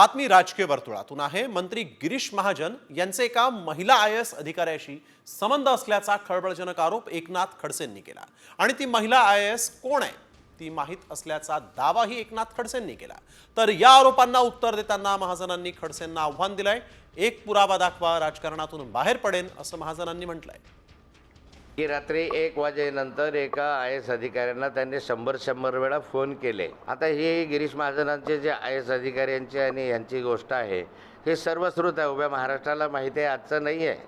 बातमी राजकीय वर्तुळातून आहे। मंत्री गिरीश महाजन यांचे एका महिला IAS अधिकाऱ्याशी संबंध असल्याचा खळबळजनक आरोप एकनाथ खडसेंनी केला आणि ती महिला IAS कोण आहे ती माहित असल्याचा दावाही एकनाथ खडसेंनी केला। तर या आरोपांना उत्तर देताना महाजनांनी खडसेंना आव्हान दिलंय, एक पुरावा दाखवा, राजकारणातून बाहेर पडेन असं महाजनांनी म्हटलंय। की रात्री 1 वाजेनंतर एका IAS अधिकाऱ्यांना त्यांनी 100 वेळा फोन केले। आता हे गिरीश महाजनांचे जे IAS अधिकाऱ्यांची आणि यांची गोष्ट आहे, हे सर्वश्रुत आहे, उभ्या महाराष्ट्राला माहिती आहे, आजचं नाही आहे।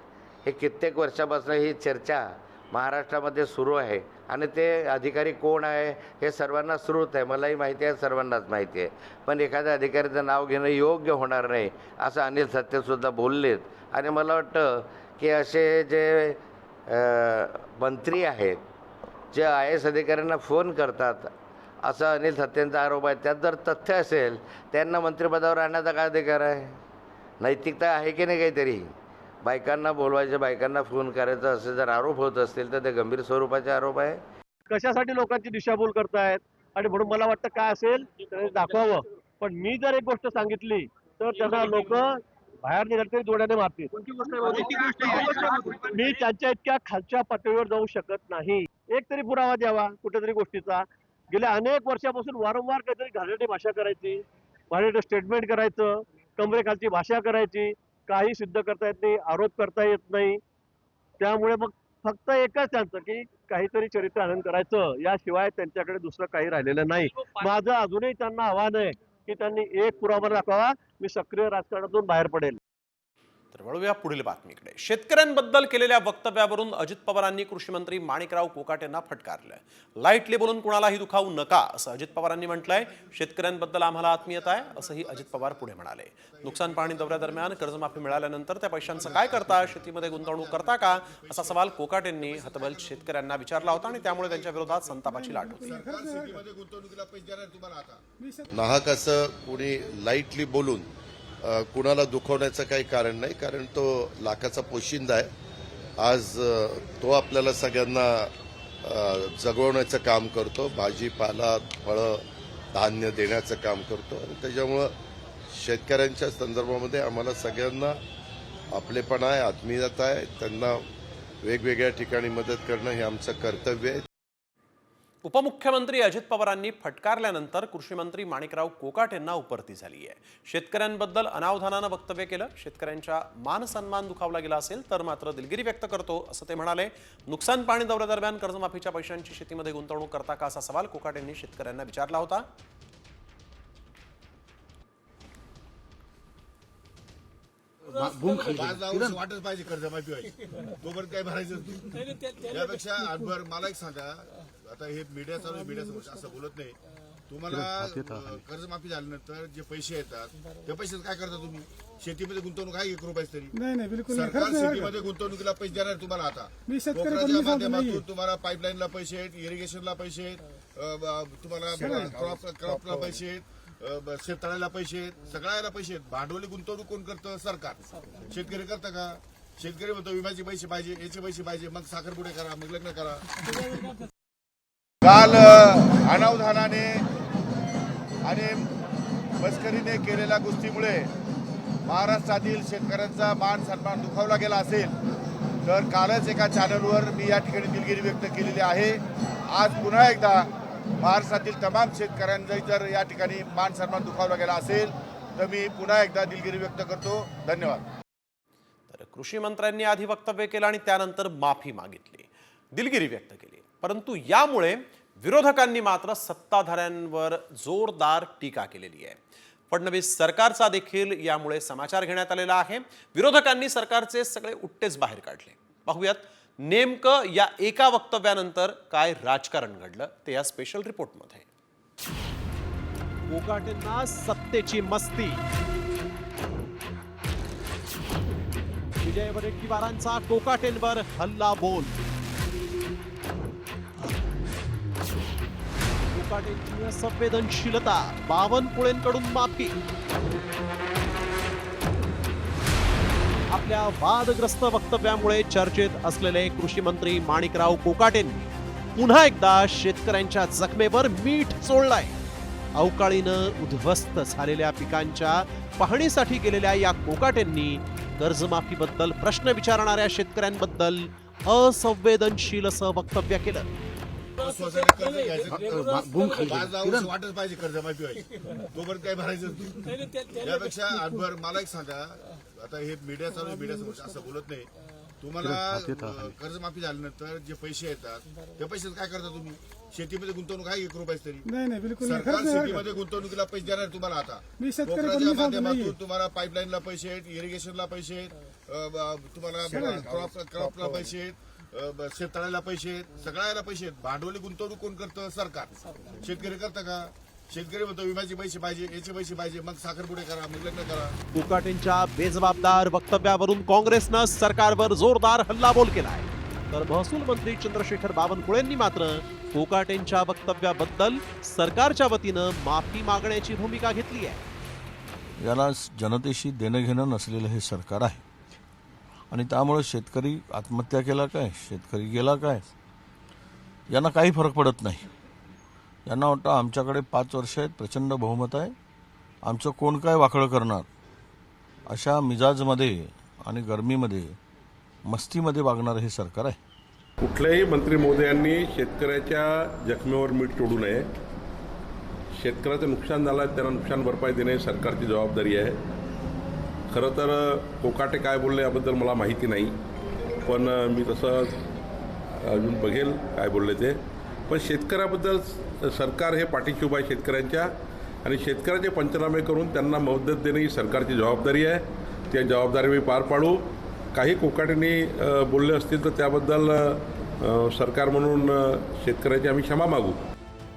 हे कित्येक वर्षापासून ही चर्चा महाराष्ट्रामध्ये सुरू आहे आणि ते अधिकारी कोण आहे हे सर्वांना श्रुत आहे, मलाही माहिती आहे, सर्वांनाच माहिती आहे। पण एखाद्या अधिकाऱ्याचं नाव घेणं योग्य होणार नाही असं अनिल सत्तेसुद्धा बोललेत। आणि मला वाटतं की असे जे मंत्री आहेत जे IAS अधिकाऱ्यांना फोन करतात असा अनिल सत्तेंचा आरोप आहे, त्यात जर तथ्य असेल त्यांना मंत्रिपदावर आणण्याचा काय अधिकार आहे? नैतिकता आहे की नाही? काहीतरी बायकांना बोलवायचं, बायकांना फोन करायचं असे जर आरोप होत असतील तर ते गंभीर स्वरूपाचे आरोप आहे। कशासाठी लोकांची दिशाभूल करतायत आणि म्हणून मला वाटतं काय असेल ते दाखवावं। पण मी जर एक गोष्ट सांगितली तर त्यांना लोक बाहेर निघाले तरी जोड्याने मारतील। मी त्यांच्या इतक्या खालच्या पातळीवर जाऊ शकत नाही। एक तरी पुरावा द्यावा कुठेतरी गोष्टीचा। गेल्या अनेक वर्षापासून वारंवार काहीतरी घाणेरडी भाषा करायची, घाणेरडं स्टेटमेंट करायचं, कमरेखालची भाषा करायची, काही सिद्ध करता येत नाही, आरोप करता येत नाही। त्यामुळे मग फक्त एकच त्यांचं की काहीतरी चरित्र हनन करायचं, याशिवाय त्यांच्याकडे दुसरं काही राहिलेलं नाही। माझं अजूनही त्यांना आव्हान आहे की त्यांनी एक पुरावा दाखवावा, मी सक्रिय राजकारणातून बाहेर पडेल। तर वळूया पुढील बातमीकडे। शेतकऱ्यांबद्दल केलेल्या वक्तव्यावरून अजित पवारांनी कृषी मंत्री माणिकराव कोकाटे यांना फटकारलंय। लाईटली बोलून कुणालाही दुखावू नका असं अजित पवारांनी म्हटलंय। शेतकऱ्यांबद्दल आम्हाला आत्मीयता आहे असंही अजित पवार पुढे म्हणाले। नुकसान पाहणी दौऱ्यादरम्यान कर्जमाफी मिळाल्यानंतर त्या पैशांचं काय करता, शेतीमध्ये गुंतवणूक करता का असा सवाल कोकाटेंनी हतबल शेतकऱ्यांना विचारला होता आणि त्यामुळे त्यांच्या विरोधात संतापाची लाट होती। नाहक असं कुणी लाईटली बोलून कुणाला दुखवण्याचं काही कारण नाही, कारण तो लाखाचा पोशिंदा आहे। आज तो आपल्याला सगळ्यांना जगवण्याचं काम करतो, भाजीपाला, फळं, धान्य देण्याचं काम करतो आणि त्याच्यामुळं शेतकऱ्यांच्या संदर्भामध्ये आम्हाला सगळ्यांना आपलेपणा आहे, आत्मीयता आहे। त्यांना वेगवेगळ्या ठिकाणी मदत करणं हे आमचं कर्तव्य आहे। उपमुख्यमंत्री अजित पवारांनी फटकारल्यानंतर कृषी मंत्री माणिकराव कोकाटे यांना उपरती झाली आहे। शेतकऱ्यांबद्दल अनावधानानं वक्तव्य केलं, शेतकऱ्यांच्या मान सन्मान दुखावला गेला असेल तर मात्र दिलगिरी व्यक्त करतो असं ते म्हणाले। नुकसान पाहणी दौऱ्यादरम्यान कर्जमाफीच्या पैशांची शेतीमध्ये गुंतवणूक करता का असा सवाल कोकाटे यांनी शेतकऱ्यांना विचारला होता। वाटच पाहिजे कर्जमाफी व्हायची, तोपर्यंत काय भरायचं यापेक्षा आजभर मला एक सांगा, आता हे मीडिया चालू आहे, मीडिया समोर असं बोलत नाही। तुम्हाला कर्जमाफी झाल्यानंतर जे पैसे येतात त्या पैशाचं काय करता तुम्ही? शेतीमध्ये गुंतवणूक आहे 1 रुपयाच तरी नाही, बिलकुल सरकार शेतीमध्ये गुंतवणुकीला पैसे देणार तुम्हाला। आता पोखराच्या माध्यमातून तुम्हाला पाईपलाईनला पैसे आहेत, इरिगेशनला पैसे आहेत, तुम्हाला क्रॉपला पैसे आहेत, शेततळ्याला पैसे आहेत, सगळ्याला पैसे आहेत। भांडवली गुंतवणूक कोण करतं? सरकार। शेतकरी करतं का? शेतकरी म्हणतो विम्याचे पैसे पाहिजे, याचे पैसे पाहिजे, मग साखरपुडे करा, मग लग्न करा। काल अनावधानाने आणि मस्करीने केलेल्या गोष्टीमुळे महाराष्ट्रातील शेतकऱ्यांचा मान सन्मान दुखावला गेला असेल तर कालच एका चॅनलवर मी या ठिकाणी दिलगिरी व्यक्त केलेली आहे। आज पुन्हा एकदा महाराष्ट्रातील तमाम शेतकऱ्यांचा जर या ठिकाणी मान सन्मान दुखावला गेला असेल तर मी पुन्हा एकदा दिलगिरी व्यक्त करतो। धन्यवाद। तर कृषी मंत्र्यांनी आधी वक्तव्य केलं आणि त्यानंतर माफी मागितली, दिलगिरी व्यक्त केली, परंतु यामुळे विरोधकांनी मात्र सत्ताधाऱ्यांवर जोरदार टीका केलेली आहे। फडणवीस सरकारचा देखील यामुळे समाचार घेण्यात आलेला आहे। विरोधकांनी सरकारचे सगळे उट्टेच बाहेर काढले। पाहूयात नेमकं या एका वक्तव्यानंतर काय राजकारण घडलं ते या स्पेशल रिपोर्टमध्ये। कोकाटेंना सत्तेची मस्ती, विजय वडेट्टीवारांचा कोकाटेंवर हल्ला बोल, कोकाटेंची संवेदनशीलता, बावनकुळेंकडून माफी, आपल्या वादग्रस्त वक्तव्यामुळे चर्चेत असलेले कृषी मंत्री माणिकराव कोकाटेंनी पुन्हा एकदा शेतकऱ्यांच्या जखमेवर मीठ चोळलंय। अवकाळीनं उद्ध्वस्त झालेल्या पिकांच्या पाहणीसाठी गेलेल्या या कोकाटेंनी कर्जमाफीबद्दल प्रश्न विचारणाऱ्या शेतकऱ्यांबद्दल असंवेदनशील असं वक्तव्य केलं. स्वतःला कर्ज घ्यायचं वाटच पाहिजे कर्जमाफी व्हायची तोपर्यंत काय भरायचं यापेक्षा आठभर मला एक सांगा आता हे मीडिया चालू आहे मीडियासमोर असं बोलत नाही तुम्हाला कर्जमाफी झाल्यानंतर जे पैसे येतात त्या पैशाचं काय करता तुम्ही शेतीमध्ये गुंतवणूक आहे 1 रुपयाच तरी नाही बिलकुल सरकार शेतीमध्ये गुंतवणुकीला पैसे देणार तुम्हाला आता कोकणाच्या माध्यमातून तुम्हाला पाईपलाईनला पैसे आहेत इरिगेशनला पैसे आहेत तुम्हाला क्रॉपला पैसे आहेत शेततळ्याला पैसे आहेत सगळ्याला पैसे आहेत भांडवली गुंतवणूक कोण करतं सरकार शेतकरी करतं का शेतकरी म्हणतो विम्याचे पैसे पाहिजे याचे पैसे पाहिजे मग साखरपुडे करा मग लग्न करा. कोकाटेंच्या बेजबाबदार वक्तव्यावरून काँग्रेसनं सरकारवर जोरदार हल्लाबोल केलाय तर महसूल मंत्री चंद्रशेखर बावनकुळेंनी मात्र कोकाटेंच्या वक्तव्याबद्दल सरकारच्या वतीनं माफी मागण्याची भूमिका घेतली आहे. याला जनतेशी देणं घेणं नसलेलं हे सरकार आहे आणि त्यामुळे शेतकरी आत्महत्या केला काय शेतकरी गेला काय यांना काही फरक पडत नाही. यांना वाटतं आमच्याकडे 5 वर्ष आहेत प्रचंड बहुमत आहे आमचं कोण काय वाकडं करणार अशा मिजाजमध्ये आणि गरमीमध्ये मस्तीमध्ये वागणारं हे सरकार आहे. कुठल्याही मंत्री महोदयांनी शेतकऱ्याच्या जखमेवर मीठ तोडू नये. शेतकऱ्याचं नुकसान झालं आहे त्यांना नुकसान भरपाई देणे सरकारची जबाबदारी आहे. खरं तर कोकाटे काय बोलले याबद्दल मला माहिती नाही पण मी तसं अजून बघेल काय बोलले ते. पण शेतकऱ्याबद्दल सरकार हे पाठीशी उभा आहे शेतकऱ्यांच्या आणि शेतकऱ्याचे पंचनामे करून त्यांना मदत देणे ही सरकारची जबाबदारी आहे. त्या जबाबदारी मी पार पाडू. काही कोकाटेंनी बोलले असतील तर त्याबद्दल सरकार म्हणून शेतकऱ्याची आम्ही क्षमा मागू.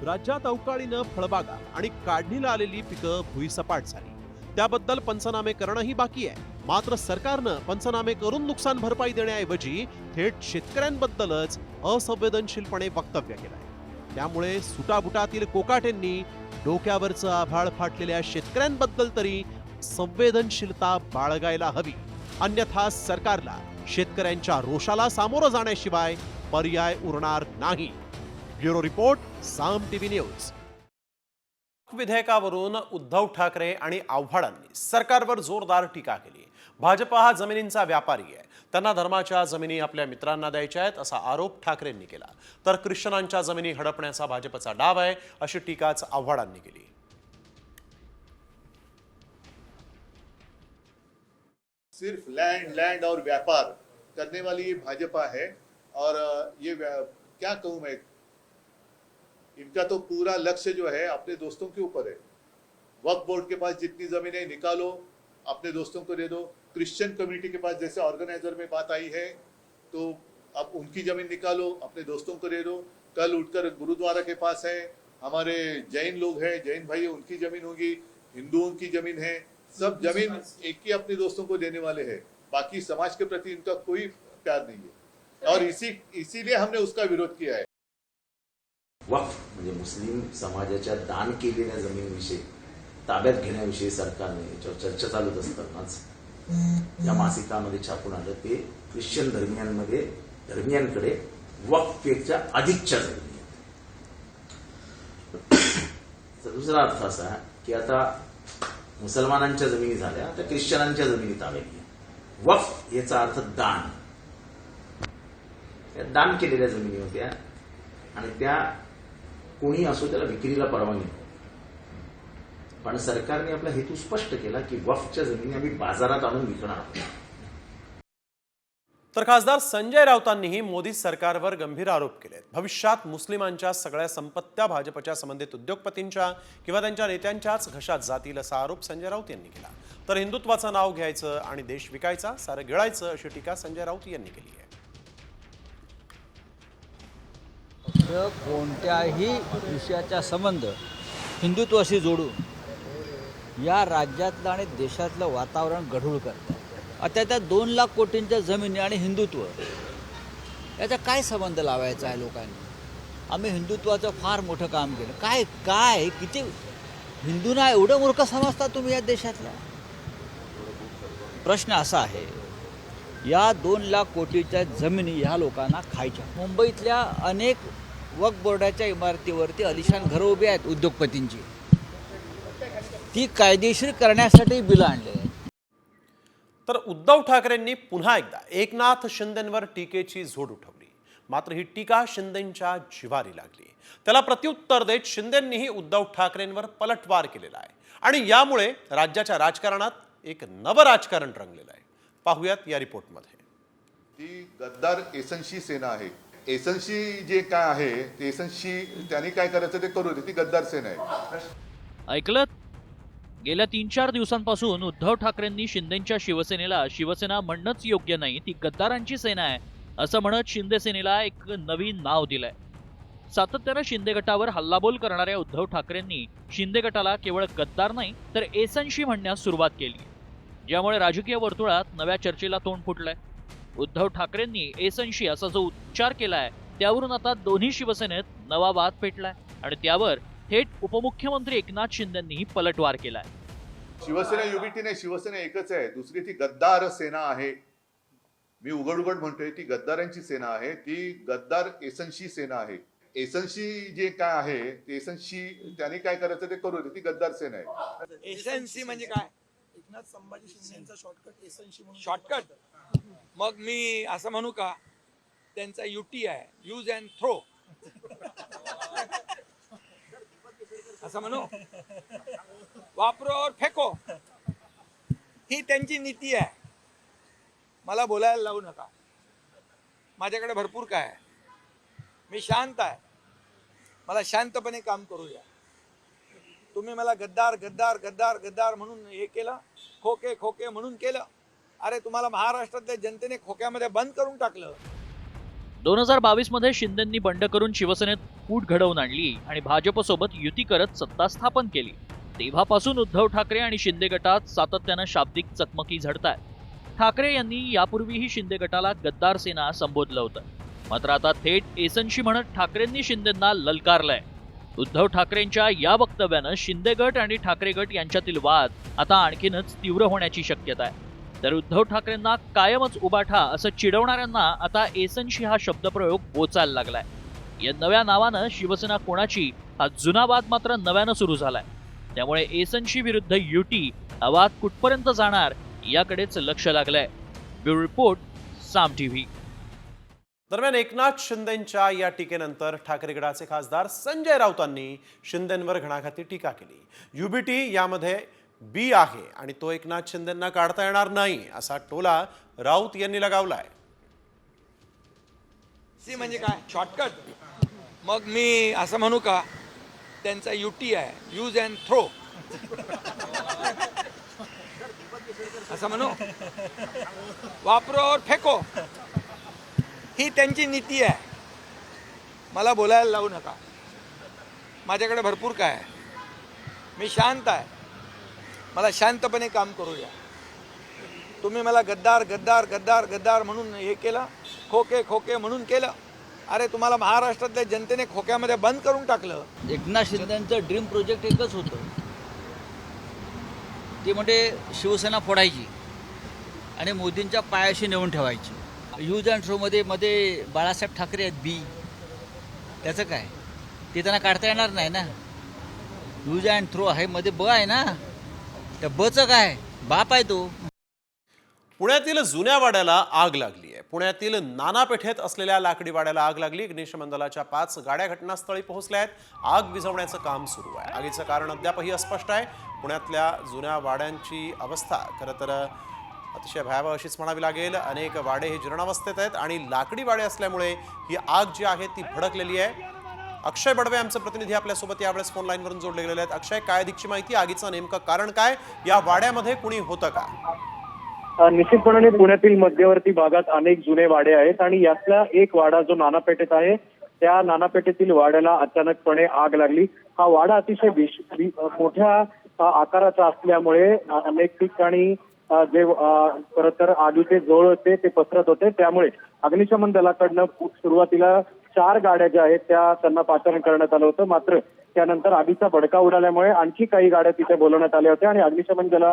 राज्यात अवकाळीनं फळबागा आणि काढणीला आलेली पिकं भुईसपाट झाली त्याबद्दल पंचनामे करणंही बाकी आहे. मात्र सरकारनं पंचनामे करून नुकसान भरपाई देण्याऐवजी थेट शेतकऱ्यांबद्दलच असंवेदनशीलपणे वक्तव्य केलंय. त्यामुळे सुटाबुटातील कोकाटेंनी डोक्यावरचं आभाळ फाटलेल्या शेतकऱ्यांबद्दल तरी संवेदनशीलता बाळगायला हवी. अन्यथा सरकारला शेतकऱ्यांच्या रोषाला सामोरं जाण्याशिवाय पर्याय उरणार नाही. ब्युरो रिपोर्ट साम टीव्ही न्यूज. विधेयकावरून उद्धव ठाकरे आणि आव्हाडांनी सरकारवर जोरदार टीका केली. भाजप हा जमिनींचा व्यापारी आहे त्यांना धर्माच्या जमिनी आपल्या मित्रांना द्यायच्या आहेत असा आरोप ठाकरेंनी केला तर ख्रिश्चनांच्या जमिनी हडपण्याचा भाजपचा डाव आहे अशी टीकाच आव्हाडांनी केली. सिर्फ लैंड और व्यापार करने वाली भाजपा है और ये क्या कहूँ मैं इनका तो पूरा लक्ष्य जो है अपने दोस्तों के ऊपर है. वक्फ बोर्ड के पास जितनी जमीनें निकालो अपने दोस्तों को दे दो. क्रिश्चियन कम्युनिटी के पास जैसे ऑर्गेनाइजर में बात आई है तो अब उनकी जमीन निकालो अपने दोस्तों को दे दो. कल उठकर गुरुद्वारा के पास है हमारे जैन लोग हैं जैन भाई उनकी जमीन होगी हिंदुओं की जमीन है सब जमीन एक ही अपने दोस्तों को देने वाले हैं. बाकी समाज के प्रति इनका कोई प्यार नहीं है और इसीलिए हमने उसका विरोध किया है. वक्फ म्हणजे मुस्लिम समाजाच्या दान केलेल्या जमिनीविषयी ताब्यात घेण्याविषयी सरकारने याच्यावर चर्चा चालूच असतानाच या मासिकामध्ये छापून आलं ते ख्रिश्चन धर्मियांकडे वक्फपेक्षा अधिकच्या जमिनी आहेत. दुसरा अर्थ असा की आता मुसलमानांच्या जमिनी झाल्या आता ख्रिश्चनांच्या जमिनी ताब्यात घ्या. वक्फ याचा अर्थ दान. दान केलेल्या जमिनी होत्या आणि त्या कोणी असो त्याला विक्रीला परवानगी. पण सरकारने आपला हेतू स्पष्ट केला की वक्फच्या जमिनी आम्ही बाजारात आणून विकणार आहोत. तर खासदार संजय राऊतांनीही मोदी सरकारवर गंभीर आरोप केलेत. भविष्यात मुस्लिमांच्या सगळ्या संपत्त्या भाजपच्या संबंधित उद्योगपतींच्या किंवा त्यांच्या नेत्यांच्याच घशात जातील असा आरोप संजय राऊत यांनी केला. तर हिंदुत्वाचं नाव घ्यायचं आणि देश विकायचा सारं गिळायचं अशी टीका संजय राऊत यांनी केली आहे. कोणत्याही विषयाचा संबंध हिंदुत्वाशी जोडून या राज्यातलं आणि देशातलं वातावरण गढूळ करतात. आता त्या 2 लाख कोटींच्या जमिनी आणि हिंदुत्व याचा काय संबंध लावायचा आहे लोकांनी. आम्ही हिंदुत्वाचं फार मोठं काम केलं. काय किती हिंदूंना एवढं मूर्ख समजता तुम्ही या देशातला. प्रश्न असा आहे या 2 लाख कोटीच्या जमिनी ह्या लोकांना खायच्या. मुंबईतल्या अनेक वक्फ बोर्डाच्या इमारतीवरती अलिशान घरं उभी आहेत उद्योगपतींची. ती कायदेशीर करण्यासाठी बिलं आणले आहेत. तर उद्धव ठाकरेंनी पुन्हा एकदा एकनाथ शिंदेंवर टीकेची झोड उठवली. मात्र ही टीका शिंदेंच्या जिव्हारी लागली. त्याला प्रत्युत्तर देत शिंदेंनीही उद्धव ठाकरेंवर पलटवार केलेला आहे आणि यामुळे राज्याच्या राजकारणात एक नवं राजकारण रंगलेलं आहे. पाहूयात या रिपोर्टमध्ये. ती गद्दार एसनशी सेना आहे. एसनशी जे काय आहे ते एसनशी त्यांनी काय करायचं ते करू दे. ती गद्दार सेना आहे. ऐकलं? गेल्या 3-4 दिवसांपासून उद्धव ठाकरेंनी शिंदेंच्या शिवसेनेला शिवसेना म्हणणंच योग्य नाही, ती गद्दारांची सेना आहे असं म्हणत शिंदे सेनेला एक नवीन नाव दिलंय. सातत्यानं शिंदे गटावर हल्लाबोल करणाऱ्या उद्धव ठाकरेंनी शिंदे गटाला केवळ गद्दार नाही तर एसनशी म्हणण्यास सुरुवात केली, ज्यामुळे राजकीय वर्तुळात नव्या चर्चेला तोंड फुटलंय. उद्धव ठाकरेंनी एसनशी असा जो उच्चार केलाय त्यावरून आता दोन्ही शिवसेनेत नवा वाद पेटलाय आणि त्यावर थेट उपमुख्यमंत्री एकनाथ शिंदेंनी पलटवार केलाय. शिवसेना युबीटी नाही, शिवसेना एकच आहे. दुसरी ती गद्दार सेना आहे. मी उघड उघड म्हणतोय ती गद्दारांची सेना आहे. ती गद्दार एसनशी सेना आहे. एसनशी जे काय आहे ते एसनशी त्यांनी काय करायचं ते करू दे. ती गद्दार सेना आहे. एसएनसी म्हणजे काय? एकनाथ संभाजी शिंदेचा शॉर्टकट एसएनसी म्हणून. शॉर्टकट? मग मी असं म्हणू का त्यांचा युटी आहे, यूज अँड थ्रो, असं म्हणू? वापरो और फेको, ही त्यांची नीती आहे. मला बोलायला लावू नका. माझ्याकडे भरपूर काय आहे. मी शांत आहे. मला शांतपणे काम करू द्या. तुम्ही मला गद्दार गद्दार गद्दार गद्दार म्हणून हे केलं, खोके खोके म्हणून केलं. अरे तुम्हाला महाराष्ट्रातल्या जनतेने खोक्यामध्ये बंद करून टाकलं. 2022 मध्ये शिंदेंनी बंड करून शिवसेनेत फूट घडवून आणली आणि भाजपसोबत युती करत सत्ता स्थापन केली. तेव्हापासून उद्धव ठाकरे आणि शिंदे गटात सातत्यानं शाब्दिक चकमकी झडतायत. ठाकरे यांनी यापूर्वीही शिंदे गटाला गद्दार सेना संबोधलं होतं. मात्र आता थेट एसनशी म्हणत ठाकरेंनी शिंदेंना ललकारलंय. उद्धव ठाकरेंच्या या वक्तव्यानं शिंदे गट आणि ठाकरे गट यांच्यातील वाद आता आणखीनच तीव्र होण्याची शक्यता आहे. तर उद्धव ठाकरेंना कायमच उबाठा असं चिडवणाऱ्यांना आता एसनशी हा शब्दप्रयोग बोचायला लागलाय. या नव्या नावानं शिवसेना कोणाची हा जुना वाद मात्र नव्यानं सुरू झालाय. त्यामुळे एसनशी विरुद्ध युटी हा वाद कुठपर्यंत जाणार याकडेच लक्ष लागलंय. ब्युरो रिपोर्ट, साम टीव्ही. दरम्यान एकनाथ शिंदेंच्या या टीकेनंतर ठाकरे गटाचे खासदार संजय राऊतांनी शिंदेंवर घणाघाती टीका केली. युबीटी यामध्ये बी आहे आणि तो एकनाथ शिंदेंना काढता येणार नाही असा टोला राऊत यांनी लगावलाय. सी म्हणजे काय? शॉर्टकट? मग मी असं म्हणू का त्यांचा युटी आहे, यूज अँड थ्रो, असं म्हणू? वापरो और फेको, ही त्यांची नीती आहे. मला बोलायला लावू नका. माझ्याकडे भरपूर काय आहे. मी शांत आहे. मला शांतपणे काम करू द्या. तुम्ही मला गद्दार गद्दार गद्दार गद्दार म्हणून हे केलं, खोके खोके म्हणून केलं. अरे तुम्हाला महाराष्ट्रातल्या जनतेने खोक्यामध्ये बंद करून टाकलं. एकनाथ शिंदेचं ड्रीम प्रोजेक्ट एकच होतं, ते म्हणजे शिवसेना फोडायची आणि मोदींच्या पायाशी नेऊन ठेवायची. यूज अँड थ्रोमध्ये मध्ये बाळासाहेब ठाकरे आहेत बी, त्याचं काय? ते त्यांना काढता येणार नाही ना. यूज अँड थ्रो आहे, मध्ये ब आहे ना, त्या बचं काय? बाप आहे तो. पुण्यातील जुन्या वाड्याला आग लागली आहे. पुण्यातील नाना पेठेत असलेल्या लाकडी वाड्याला आग लागली. अग्निशमन 5 गाड्या घटनास्थळी पोहोचल्या आहेत. आग विझवण्याचं काम सुरू आहे. आगीचं कारण अद्यापही अस्पष्ट आहे. पुण्यातल्या जुन्या वाड्यांची अवस्था खरं तर अतिशय भयावह अशीच म्हणावी लागेल. अनेक वाडे हे जीर्णावस्थेत आहेत आणि लाकडी वाडे असल्यामुळे ही आग जी आहे ती भडकलेली आहे. अक्षय बडवे आमचे प्रतिनिधी आपल्यासोबत यावेळेस फोन लाईनवरून जोडले गेलेले आहेत. अक्षय, काय अधिकची माहिती? आगीचं नेमकं कारण काय? या वाड्यामध्ये कुणी होतं का? निश्चितपणाने पुण्यातील मध्यवर्ती भागात अनेक जुने वाडे आहेत आणि यातला एक वाडा जो नानापेठेत आहे, त्या नानापेठेतील वाड्याला अचानकपणे आग लागली. हा वाडा अतिशय मोठ्या आकाराचा असल्यामुळे अनेक ठिकाणी जे खरं तर आगीचे जोळ होते ते पसरत होते. त्यामुळे अग्निशमन दलाकडनं सुरुवातीला 4 गाड्या ज्या आहेत त्या त्यांना पाचारण करण्यात आलं होतं. मात्र त्यानंतर आगीचा भडका उडाल्यामुळे आणखी काही गाड्या तिथे बोलवण्यात आल्या होत्या आणि अग्निशमन दल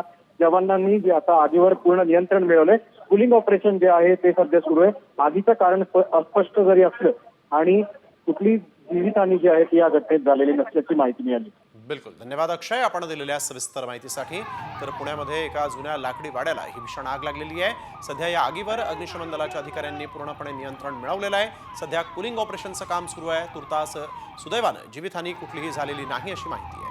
जवानांनी जे आता आगीवर पूर्ण नियंत्रण मिळवलंय. कुलिंग ऑपरेशन जे आहे ते सध्या सुरू आहे. आगीचं कारण अस्पष्ट जरी असलं आणि कुठली जीवितहानी जी आहे ती या घटनेत झालेली नसल्याची माहिती मिळाली. बिलकुल, धन्यवाद अक्षय आपण दिलेल्या सविस्तर माहितीसाठी. तर पुण्यामध्ये एका जुन्या लाकडी वाड्याला ही भीषण आग लागलेली आहे. सध्या या आगीवर अग्निशमन दलाच्या अधिकाऱ्यांनी पूर्णपणे नियंत्रण मिळवलेलं आहे. सध्या कुलिंग ऑपरेशनचं काम सुरू आहे. तुर्तास सुदैवानं जीवितहानी कुठलीही झालेली नाही अशी माहिती आहे.